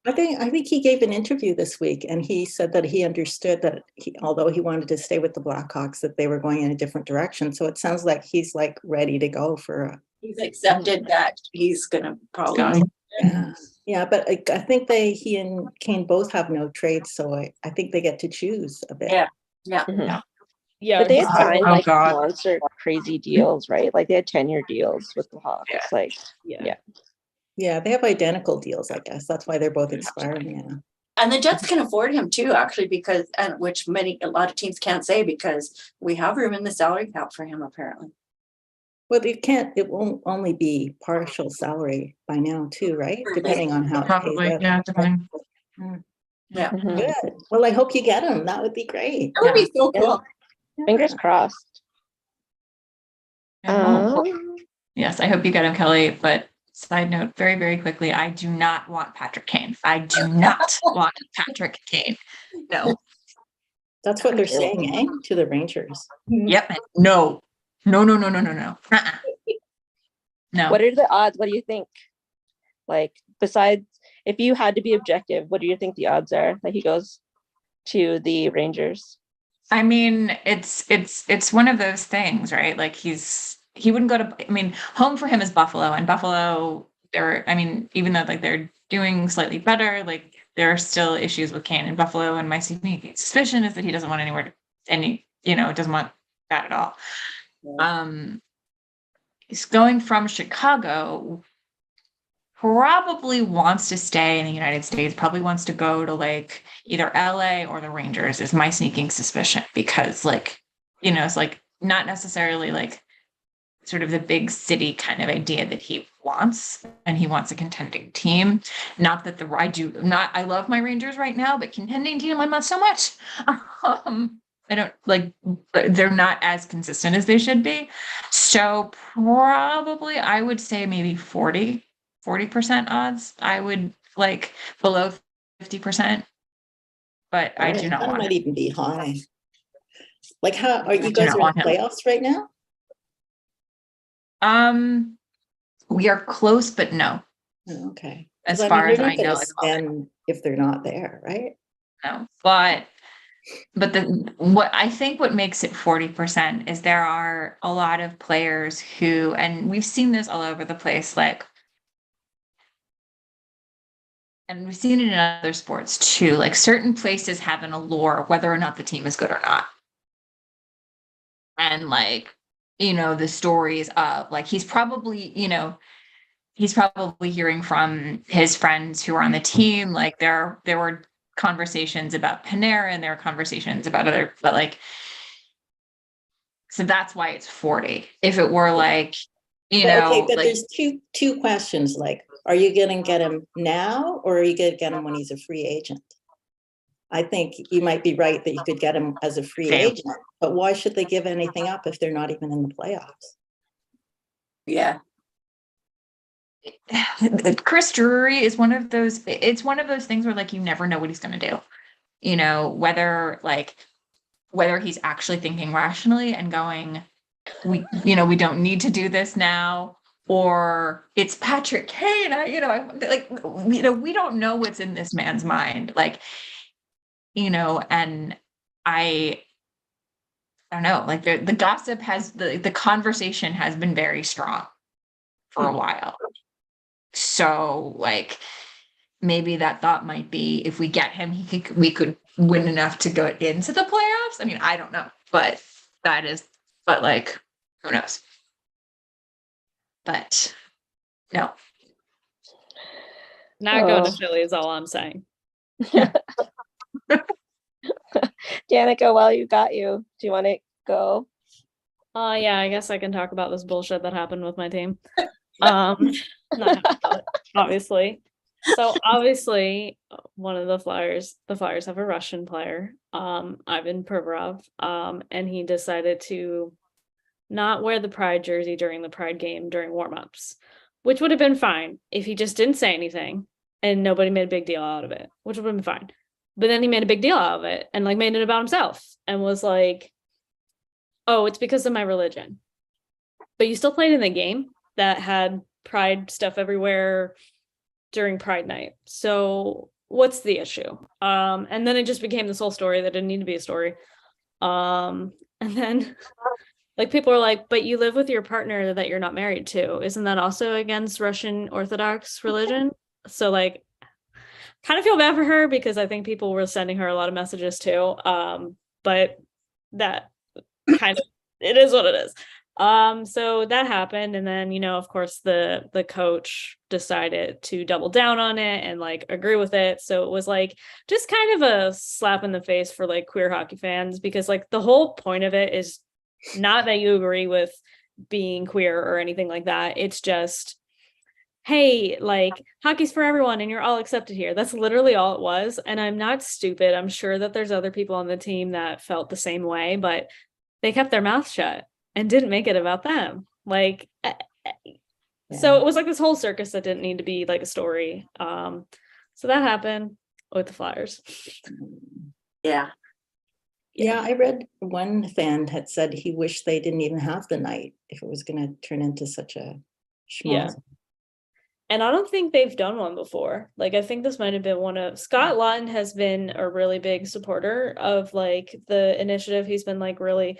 I think he gave an interview this week, and he said that he understood that although he wanted to stay with the Blackhawks, that they were going in a different direction. So it sounds like he's like ready to go for
he's accepted that he's gonna probably
yeah. But I think he and Kane both have no trades, so I think they get to choose a bit.
Yeah.
Yeah,
But they had signed like
God.
monster crazy deals, right? Like they had 10-year deals with the Hawks.
Yeah.
Like,
Yeah, they have identical deals, I guess. That's why they're both expiring now.
And the Jets can afford him too, actually, because, and which a lot of teams can't say, because we have room in the salary cap for him, apparently.
Well, it won't only be partial salary by now too, right? Depending on how
Probably,
it pays
yeah,
out.
depending.
Yeah.
mhm.
Good. Well, I hope you get him. That would be great.
That would be so cool.
Fingers crossed.
Yes, I hope you get him, Kelly. But side note, very, very quickly, I do not want Patrick Kane. I do not want Patrick Kane. No.
That's what they're saying, eh? To the Rangers.
Yep. No. Uh-uh. No.
What are the odds? What do you think? Like, besides, if you had to be objective, what do you think the odds are that he goes to the Rangers?
I mean, it's one of those things, right? Like he wouldn't go to, I mean, home for him is Buffalo, and Buffalo, even though like they're doing slightly better, like there are still issues with Kane in Buffalo, and my suspicion is that he doesn't want doesn't want that at all. He's going from Chicago, probably wants to stay in the United States, probably wants to go to like either LA or the Rangers is my sneaking suspicion, because it's like not necessarily like sort of the big city kind of idea that he wants, and he wants a contending team. Not that I love my Rangers right now, but contending team, I'm not so much. I don't like, they're not as consistent as they should be. So probably I would say maybe 40% odds. I would like below 50%, but I do not
that
want
might
it.
even be high. Like, how are you
do
guys
not
in
want
the
him.
playoffs right now?
We are close, but no.
Okay.
As
'Cause,
far
they're
as
not
I know
gonna
at the moment.
spend if they're not there, right?
No, but what makes it 40% is there are a lot of players who, and we've seen this all over the place, like, and we've seen it in other sports too, like certain places have an allure, whether or not the team is good or not. And like, the stories of like, he's probably hearing from his friends who are on the team. Like there were conversations about Panera and there are conversations about other, but like, so that's why it's 40. If it were like,
Okay, but
like,
there's two questions, like, are you gonna get him now or are you gonna get him when he's a free agent? I think you might be right that you could get him as a free
Same.
agent, but why should they give anything up if they're not even in the playoffs?
Yeah.
Chris Drury is one of those, it's one of those things where like, you never know what he's going to do, whether he's actually thinking rationally and going, we don't need to do this now, or it's Patrick Kane. We don't know what's in this man's mind. Like, and I don't know, like the gossip the conversation has been very strong for a while. So like, maybe that thought might be if we get him, we could win enough to go into the playoffs. I mean, I don't know, but like, who knows? But no.
Not going to Philly is all I'm saying.
Danica, while you got you, do you want to go?
Yeah, I guess I can talk about this bullshit that happened with my team. Not happy about it, obviously. So obviously one of the Flyers have a Russian player, Ivan Provorov, and he decided to not wear the Pride jersey during the Pride game during warmups, which would have been fine if he just didn't say anything and nobody made a big deal out of it, which would have been fine. But then he made a big deal out of it and like made it about himself and was like, oh, it's because of my religion. But you still played in the game that had Pride stuff everywhere during Pride night. So what's the issue? And then it just became this whole story that didn't need to be a story. And then like people are like, but you live with your partner that you're not married to. Isn't that also against Russian Orthodox religion? So like, kind of feel bad for her because I think people were sending her a lot of messages too. But that kind of, it is what it is. So that happened. And then, of course the coach decided to double down on it and like agree with it. So it was like just kind of a slap in the face for like queer hockey fans, because like the whole point of it is not that you agree with being queer or anything like that. It's just, hey, like hockey's for everyone and you're all accepted here. That's literally all it was. And I'm not stupid. I'm sure that there's other people on the team that felt the same way, but they kept their mouth shut and didn't make it about them. Like, so it was like this whole circus that didn't need to be like a story. So that happened with the Flyers.
Yeah.
Yeah, I read one fan had said he wished they didn't even have the night if it was going to turn into such a schmoz.
Yeah. And I don't think they've done one before. Like, I think this might have been one of Scott Lawton has been a really big supporter of like the initiative. He's been like really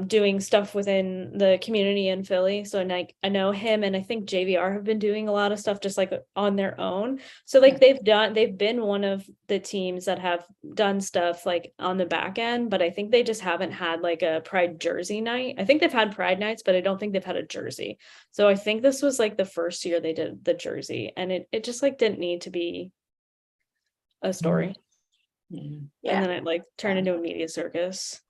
doing stuff within the community in Philly. So like I know him and I think JVR have been doing a lot of stuff just like on their own. So like they've been one of the teams that have done stuff like on the back end, but I think they just haven't had like a Pride jersey night. I think they've had Pride nights, but I don't think they've had a jersey. So I think this was like the first year they did the jersey, and it just like didn't need to be a story.
Yeah.
And then it like turned into a media circus.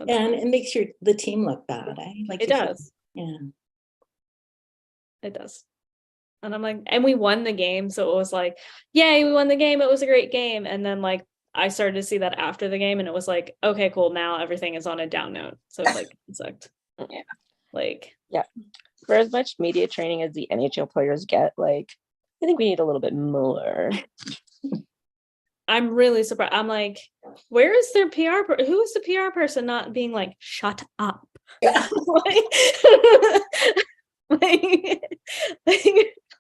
And it makes the team look bad, eh? Like
it does.
Yeah.
It does. And I'm like, and we won the game. So it was like, yay, we won the game. It was a great game. And then like, I started to see that after the game and it was like, okay, cool. Now everything is on a down note. So it's like, it sucked.
Yeah.
Like,
yeah. For as much media training as the NHL players get, like, I think we need a little bit more.
I'm really surprised. I'm like, where is their PR? Who is the PR person not being like, shut up?
Yeah.
Like,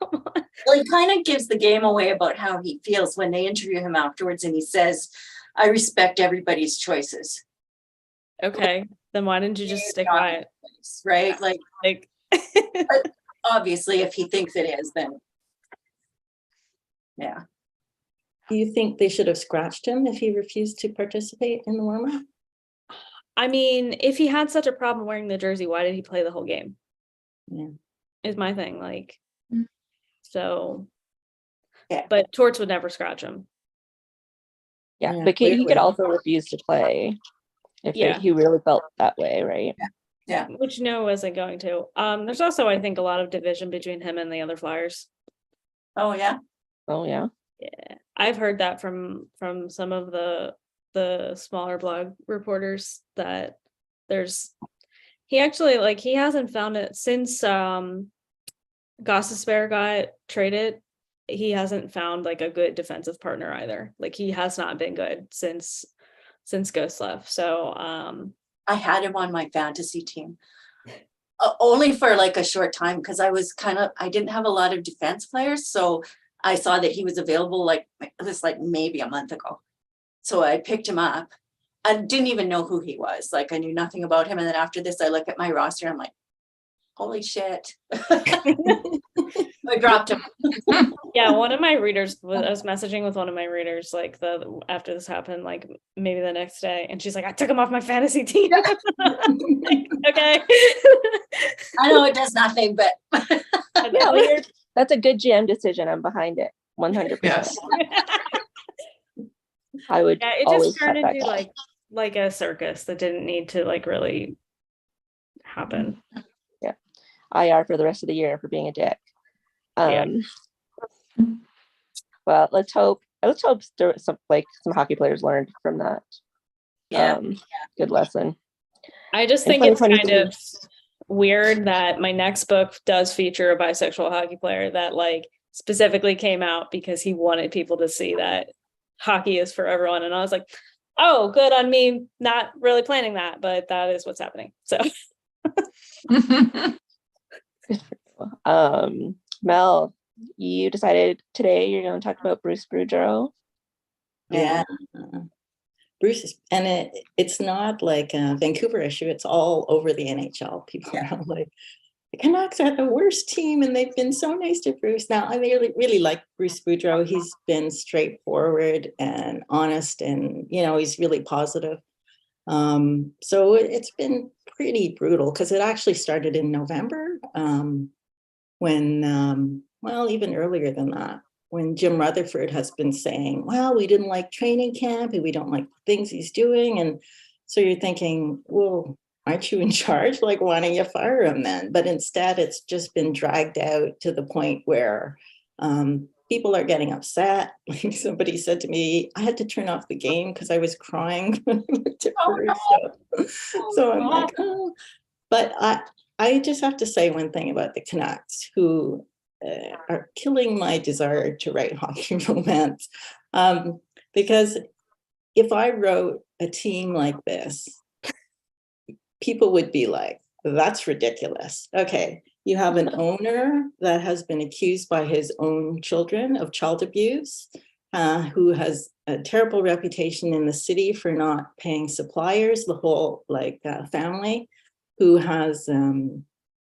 come on.
Well, he kind of gives the game away about how he feels when they interview him afterwards, and he says, "I respect everybody's choices."
Okay, then why didn't you just stick by it?
Right? Like,
Like,
obviously, if he thinks it is, then yeah.
Do you think they should have scratched him if he refused to participate in the warm-up?
I mean, if he had such a problem wearing the jersey, why did he play the whole game?
Yeah.
Is my thing. Like,
Mm.
so,
Yeah.
but Torts would never scratch him.
Yeah,
Yeah,
but he could
clearly.
also refuse to play if
Yeah.
he really felt that way, right?
Yeah.
Which no wasn't going to. There's also, I think, a lot of division between him and the other Flyers.
Oh, yeah.
Oh yeah.
Yeah, I've heard that from some of the smaller blog reporters that he actually, like, he hasn't found it since Gossespierre got traded. He hasn't found like a good defensive partner either. Like, he has not been good since Ghost left. So
I had him on my fantasy team. Only for like a short time, because I didn't have a lot of defense players, so I saw that he was available like maybe a month ago. So I picked him up. I didn't even know who he was. Like, I knew nothing about him. And then after this, I look at my roster. I'm like, holy shit. I dropped him.
yeah, one of my readers I was messaging with one of my readers like after this happened, like maybe the next day, and she's like, I took him off my fantasy team. Like, okay.
I know it does nothing, but
Yeah, well, that's a good GM decision. I'm behind it 100%.
Yes.
I would
Yeah, it
always
just turned
cut that
into
guy.
like a circus that didn't need to like really happen.
IR for the rest of the year for being a dick.
Yeah.
Well, let's hope some hockey players learned from that.
yeah.
Good lesson.
I just
In
think it's kind
2023.
of weird that my next book does feature a bisexual hockey player that like specifically came out because he wanted people to see that hockey is for everyone. And I was like, oh, good on me not really planning that, but that is what's happening. So
Mel, you decided today you're going to talk about Bruce Boudreau.
Yeah.
Bruce is, and it's not like a Vancouver issue. It's all over the NHL. People are like, the Canucks are the worst team, and they've been so nice to Bruce. Now, I really like Bruce Boudreau. He's been straightforward and honest, and he's really positive. So it's been pretty brutal because it actually started in November, when well, even earlier than that, when Jim Rutherford has been saying, well, we didn't like training camp and we don't like the things he's doing. And so you're thinking, well, aren't you in charge? Like, why don't you fire him then? But instead, it's just been dragged out to the point where people are getting upset. Like somebody said to me, I had to turn off the game because I was crying when I looked at Bruce. So I'm like, oh. But I just have to say one thing about the Canucks, who are killing my desire to write hockey romance. Because if I wrote a team like this, people would be like, that's ridiculous. Okay, you have an owner that has been accused by his own children of child abuse, who has a terrible reputation in the city for not paying suppliers, the whole family, who has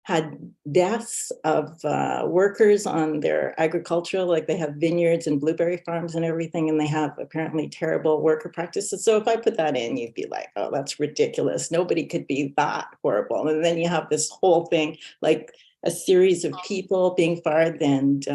had deaths of workers on their agricultural, like they have vineyards and blueberry farms and everything, and they have apparently terrible worker practices. So if I put that in, you'd be like, oh, that's ridiculous. Nobody could be that horrible. And then you have this whole thing, like a series of people being fired, and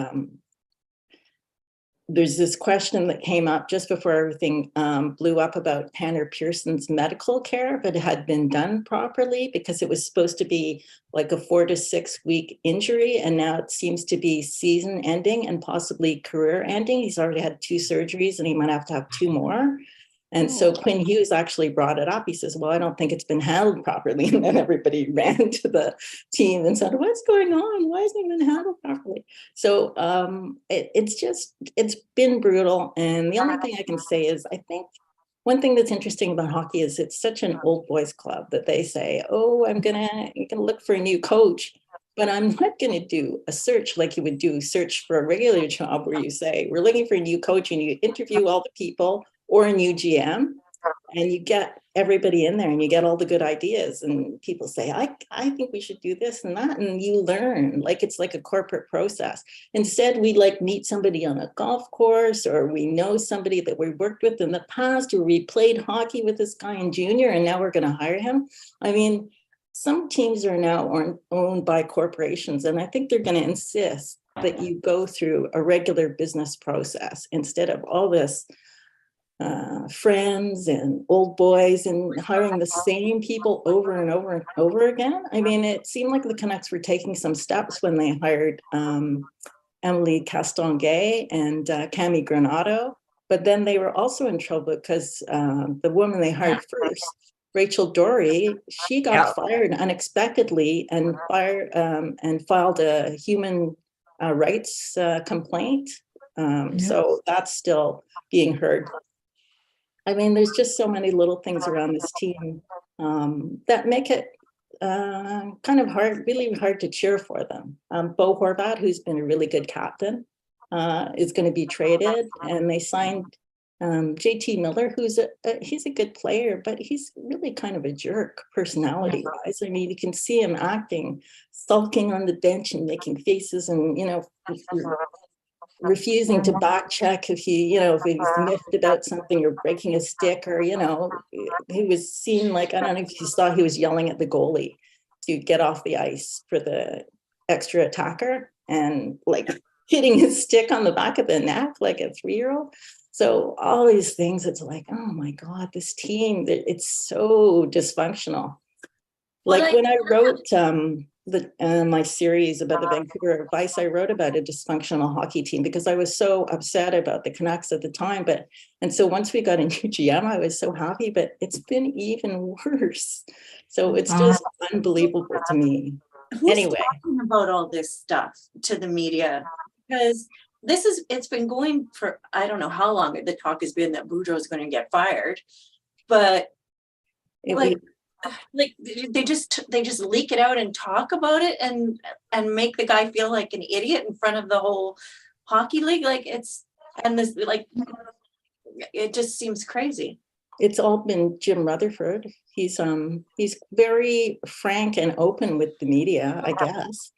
there's this question that came up just before everything blew up about Tanner Pearson's medical care, if it had been done properly, because it was supposed to be like a 4 to 6 week injury. And now it seems to be season ending and possibly career ending. He's already had 2 surgeries and he might have to have 2 more. And so Quinn Hughes actually brought it up. He says, well, I don't think it's been handled properly. And then everybody ran to the team and said, what's going on? Why isn't it been handled properly? So it's been brutal. And the only thing I can say is, I think one thing that's interesting about hockey is it's such an old boys club that they say, oh, I'm gonna look for a new coach. But I'm not going to do a search like you would do search for a regular job where you say, we're looking for a new coach, and you interview all the people or a new GM, and you get everybody in there and you get all the good ideas, and people say, I think we should do this and that. And you learn, like, it's like a corporate process. Instead, we like meet somebody on a golf course, or we know somebody that we worked with in the past, or we played hockey with this guy in junior and now we're going to hire him. I mean, some teams are now owned by corporations, and I think they're going to insist that you go through a regular business process instead of all this friends and old boys and hiring the same people over and over and over again. I mean, it seemed like the Canucks were taking some steps when they hired Emily Castonguay and Cami Granato, but then they were also in trouble because the woman they hired first, Rachel Dory, she got fired unexpectedly and filed a human rights complaint. So that's still being heard. I mean, there's just so many little things around this team that make it kind of hard, really hard to cheer for them. Bo Horvat, who's been a really good captain, is going to be traded, and they signed JT Miller, he's a good player, but he's really kind of a jerk personality wise. I mean, you can see him acting, sulking on the bench and making faces, and refusing to back check if he's miffed about something or breaking a stick, or he was seen, like, I don't know if you saw, he was yelling at the goalie to get off the ice for the extra attacker and like hitting his stick on the back of the neck like a 3-year-old. So all these things, it's like, oh my God, this team, it's so dysfunctional. Like when I wrote my series about the Vancouver Vice, I wrote about a dysfunctional hockey team because I was so upset about the Canucks at the time. And so once we got a new GM, I was so happy, but it's been even worse. So it's just unbelievable to me.
Who's talking about all this stuff to the media? Because it's been going for, I don't know how long the talk has been that Boudreau is going to get fired, but they just leak it out and talk about it and make the guy feel like an idiot in front of the whole hockey league. It just seems crazy.
It's all been Jim Rutherford. He's very frank and open with the media, I guess.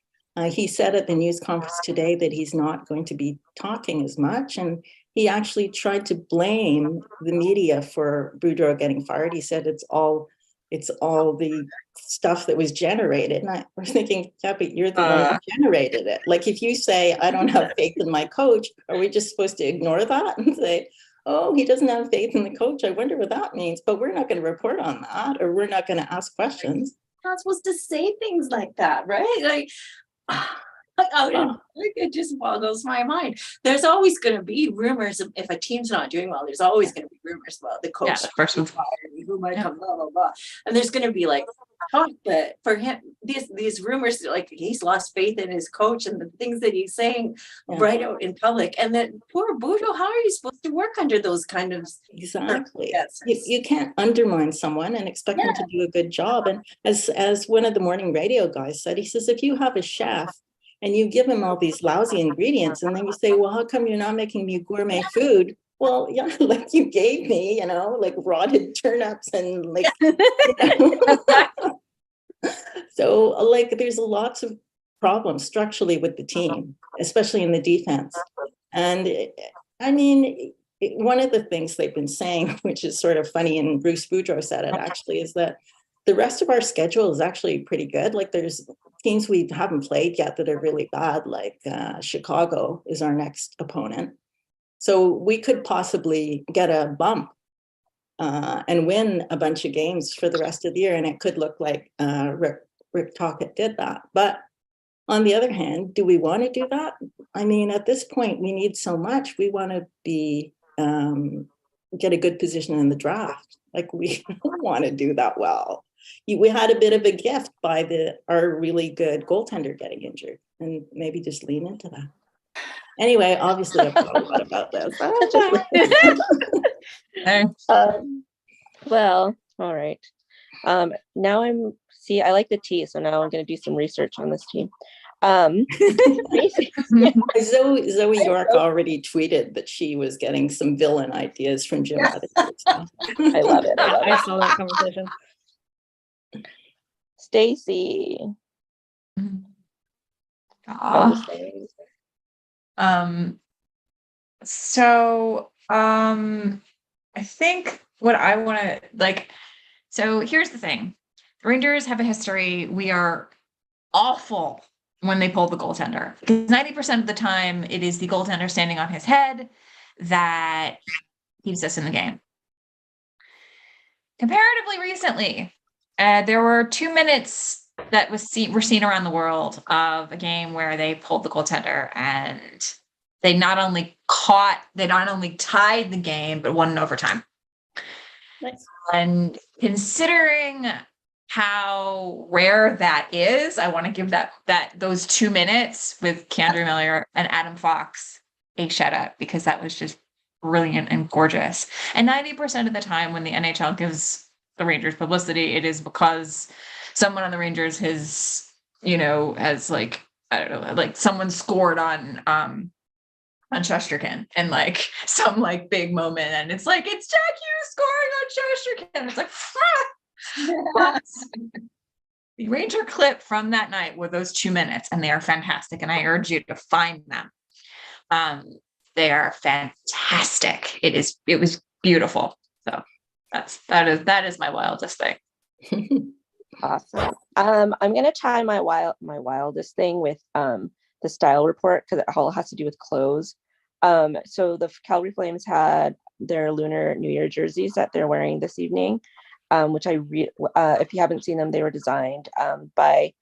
He said at the news conference today that he's not going to be talking as much, and he actually tried to blame the media for Boudreau getting fired. He said it's all the stuff that was generated. And I was thinking, yeah, but you're the one that generated it. Like, if you say, I don't have faith in my coach, are we just supposed to ignore that and say, oh, he doesn't have faith in the coach? I wonder what that means. But we're not going to report on that, or we're not going to ask questions.
You're not supposed to say things like that, right? It just boggles my mind. There's always going to be rumors if a team's not doing well. There's always going to be rumors about the coach who might come, blah blah blah, and there's going to be like talk. But for him, these rumors, like, he's lost faith in his coach and the things that he's saying right out in public. And then poor Boudreau, how are you supposed to work under those kind of
exactly? You can't undermine someone and expect them to do a good job. And as one of the morning radio guys said, he says, if you have a chef and you give him all these lousy ingredients, and then you say, well, how come you're not making me gourmet food? Well, yeah, like you gave me, like rotted turnips and like, So like there's lots of problems structurally with the team, especially in the defense. And I mean, one of the things they've been saying, which is sort of funny, and Bruce Boudreau said it actually, is that the rest of our schedule is actually pretty good. Like, there's teams we haven't played yet that are really bad, like Chicago is our next opponent. So we could possibly get a bump and win a bunch of games for the rest of the year. And it could look like Rick Tocchet did that. But on the other hand, do we want to do that? I mean, at this point, we need so much. We want to be get a good position in the draft. Like, we don't want to do that well. We had a bit of a gift by our really good goaltender getting injured, and maybe just lean into that. Anyway, obviously I've thought a lot about this.
Well, all right. Now I'm See, I like the tea, so now I'm going to do some research on this team. Stacey-
Zoe York already tweeted that she was getting some villain ideas from Jim.
Yeah.
I love it. I love
I
it.
saw that conversation.
Stacey.
I think what I want to like, so here's the thing. The Rangers have a history. We are awful when they pull the goaltender, because 90% of the time it is the goaltender standing on his head that keeps us in the game. Comparatively recently, there were 2 minutes that were seen around the world of a game where they pulled the goaltender, and they not only tied the game, but won in overtime.
Nice.
And considering how rare that is, I want to give those 2 minutes with K'Andre Miller and Adam Fox a shout out, because that was just brilliant and gorgeous. And 90% of the time when the NHL gives the Rangers publicity, it is because someone on the Rangers has like, I don't know, like someone scored on Shesterkin and like some like big moment, and it's like, it's Jack Hughes scoring on Shesterkin. It's like, the Ranger clip from that night were those 2 minutes, and they are fantastic. And I urge you to find them. They are fantastic. It was beautiful. So that is my wildest thing.
Awesome. I'm gonna tie my wildest thing with the style report, because it all has to do with clothes. So the Calgary Flames had their Lunar New Year jerseys that they're wearing this evening, which if you haven't seen them, they were designed by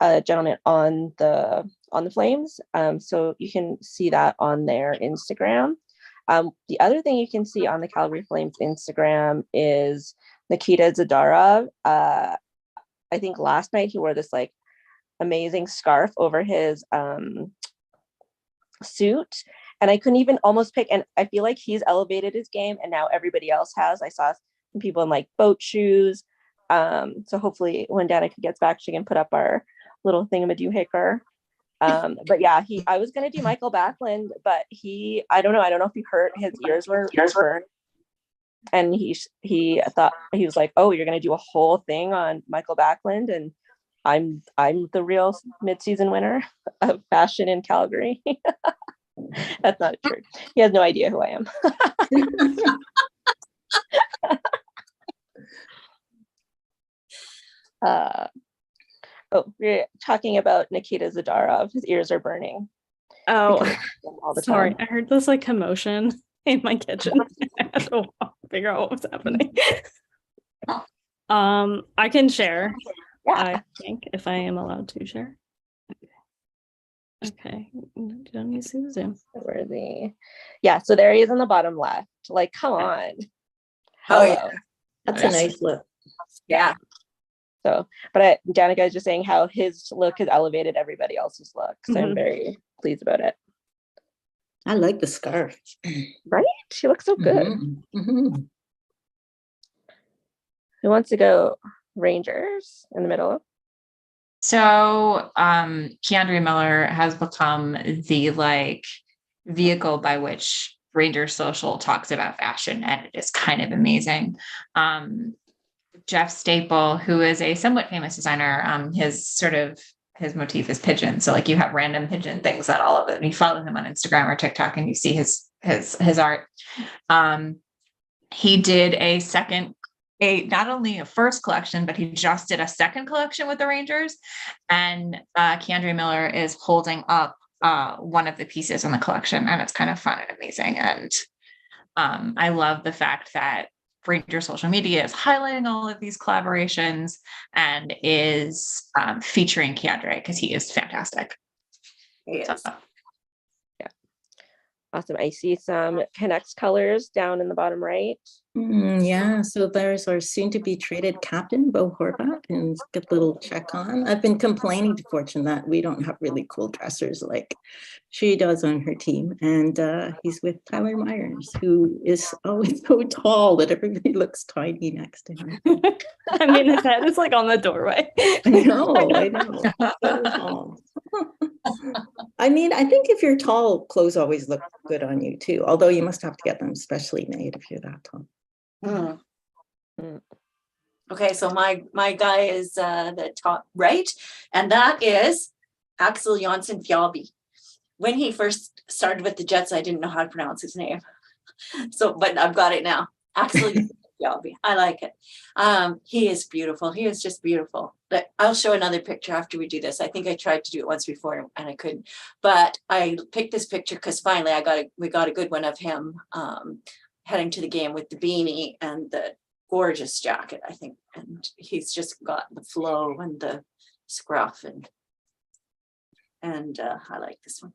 a gentleman on the Flames. So you can see that on their Instagram. The other thing you can see on the Calgary Flames Instagram is Nikita Zadorov. I think last night he wore this like amazing scarf over his suit, and I couldn't even almost pick, and I feel like he's elevated his game, and now everybody else has. I saw some people in like boat shoes. So hopefully when Danica gets back, she can put up our little thingamadoohicker. But yeah, I was gonna do Michael Backlund, but I don't know if he hurt, his ears were burned. And he thought, he was like, oh, you're gonna do a whole thing on Michael Backlund, and I'm the real mid-season winner of fashion in Calgary. That's not true. He has no idea who I am. We're talking about Nikita Zadorov. His ears are burning.
Oh,
all the
sorry.
time.
I heard this like commotion in my kitchen. I had to figure out what was happening. I can share.
Yeah.
I think, if I am allowed to share. Okay. Don't you see the Zoom?
Where is he? Yeah, so there he is in the bottom left. Like, come on.
Oh,
Hello.
yeah.
That's a nice look.
Yeah.
So, but Danica is just saying how his look has elevated everybody else's look. So I'm very pleased about it.
I like the scarf.
Right? She looks so good.
Mhm.
Who wants to go Rangers in the middle?
So K'Andre Miller has become the like vehicle by which Ranger Social talks about fashion, and it is kind of amazing. Jeff Staple, who is a somewhat famous designer, his motif is pigeon. So like you have random pigeon things that all of it. And you follow him on Instagram or TikTok, and you see his art. He did not only a first collection, but he just did a second collection with the Rangers. And K'Andre Miller is holding up one of the pieces in the collection, and it's kind of fun and amazing. And I love the fact that Ranger social media is highlighting all of these collaborations and is featuring K'Andre, because he is fantastic.
Yes.
So.
Awesome. I see some Canucks colors down in the bottom right.
Yeah, so there's our soon-to-be traded captain, Bo Horvath, and he's got a little check on. I've been complaining to Fortune that we don't have really cool dressers like she does on her team. And he's with Tyler Myers, who is always so tall that everybody looks tiny next to him.
I mean, his head is like on the doorway.
I know. So tall. I mean, I think if you're tall, clothes always look good on you too, although you must have to get them specially made if you're that tall.
Okay, so my guy is the top right, and that is Axel Jonsson Fjallby. When he first started with the Jets, I didn't know how to pronounce his name. So, but I've got it now. Axel Fjallby. I like it. He is beautiful. He is just beautiful. But I'll show another picture after we do this. I think I tried to do it once before and I couldn't. But I picked this picture because finally we got a good one of him heading to the game with the beanie and the gorgeous jacket, I think. And he's just got the flow and the scruff and I like this one.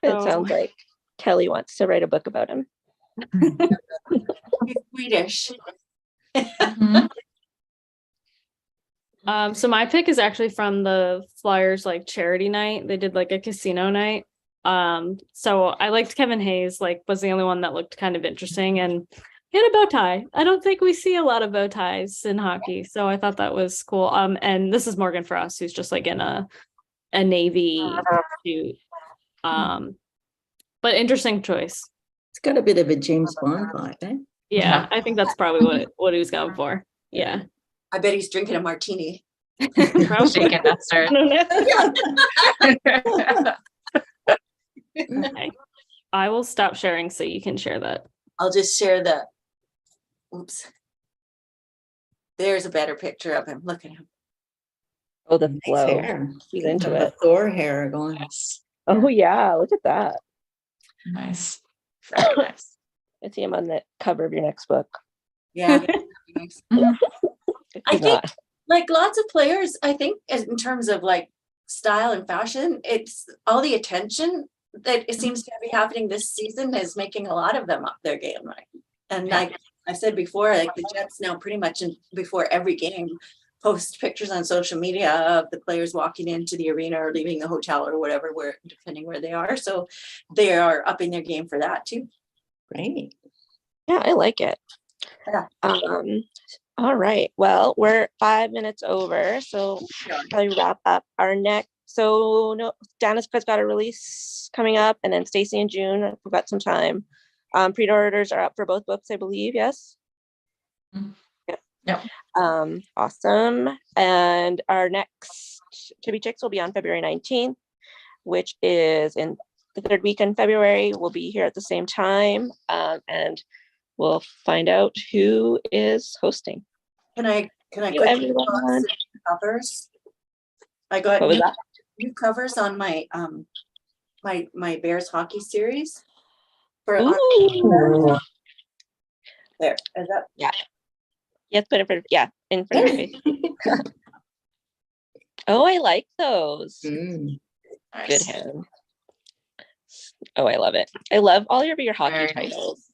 It sounds like Kelly wants to write a book about him.
He's Swedish.
So my pick is actually from the Flyers like charity night. They did like a casino night. So I liked Kevin Hayes, like was the only one that looked kind of interesting, and he had a bow tie. I don't think we see a lot of bow ties in hockey, so I thought that was cool. And this is Morgan Frost, who's just like in a navy suit. But interesting choice.
It's got a bit of a James Bond vibe, eh?
Yeah, I think that's probably what he was going for. Yeah.
I bet he's drinking a martini.
Shaken that start.
Okay. I will stop sharing so you can share that.
I'll just share the, oops. There's a better picture of him. Look at him.
Oh, the
Nice
flow.
hair.
He's into
The
it.
Thor hair going.
Oh yeah, look at that.
Nice. Very nice.
I see him on the cover of your next book.
Yeah.
If
I
he's
think
not.
like lots of players, I think in terms of like style and fashion, it's all the attention that it seems to be happening this season is making a lot of them up their game, right? And like I said before, like the Jets now pretty much before every game post pictures on social media of the players walking into the arena or leaving the hotel or whatever, depending where they are. So they are upping their game for that too.
Great.
Yeah, I like it.
Yeah.
All right. Well, we're 5 minutes over, so probably wrap up our next. So no, Danica's got a release coming up, and then Stacey in June. We've got some time. Pre-orders are up for both books, I believe. Yes.
Yep.
Awesome. And our next Chippy Chicks will be on February 19th, which is in the third week in February. We'll be here at the same time, and we'll find out who is hosting.
Can I
You,
quickly
everyone.
toss the covers? I got
What was that?
new covers on my my Bears hockey series.
Ooh.
There, is that?
Yeah. Yes, put it for in front of your face. Oh, I like those. Good
Nice.
hand. Oh, I love it. I love all of your hockey
Very nice.
titles.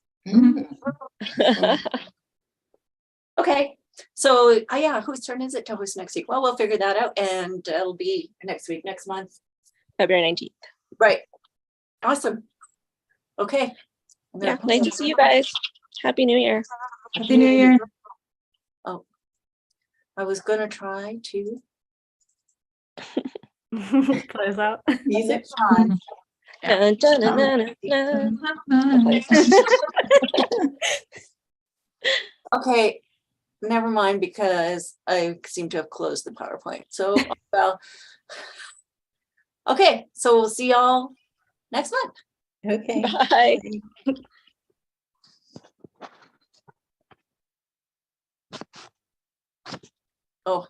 Okay, so yeah, whose turn is it to host next week? Well, we'll figure that out, and it'll be next week, next month.
February 19th.
Right. Awesome. Okay. I'm gonna
Yeah,
put
nice to
this-
see you guys. Happy New Year.
Happy New Year.
Oh, I was gonna try to.
Close out.
Music.
Yeah.
Dun, dun, dun, dun, dun.
Okay, never mind, because I seem to have closed the PowerPoint. So, well, okay, so we'll see y'all next month.
Okay.
Bye.
Oh,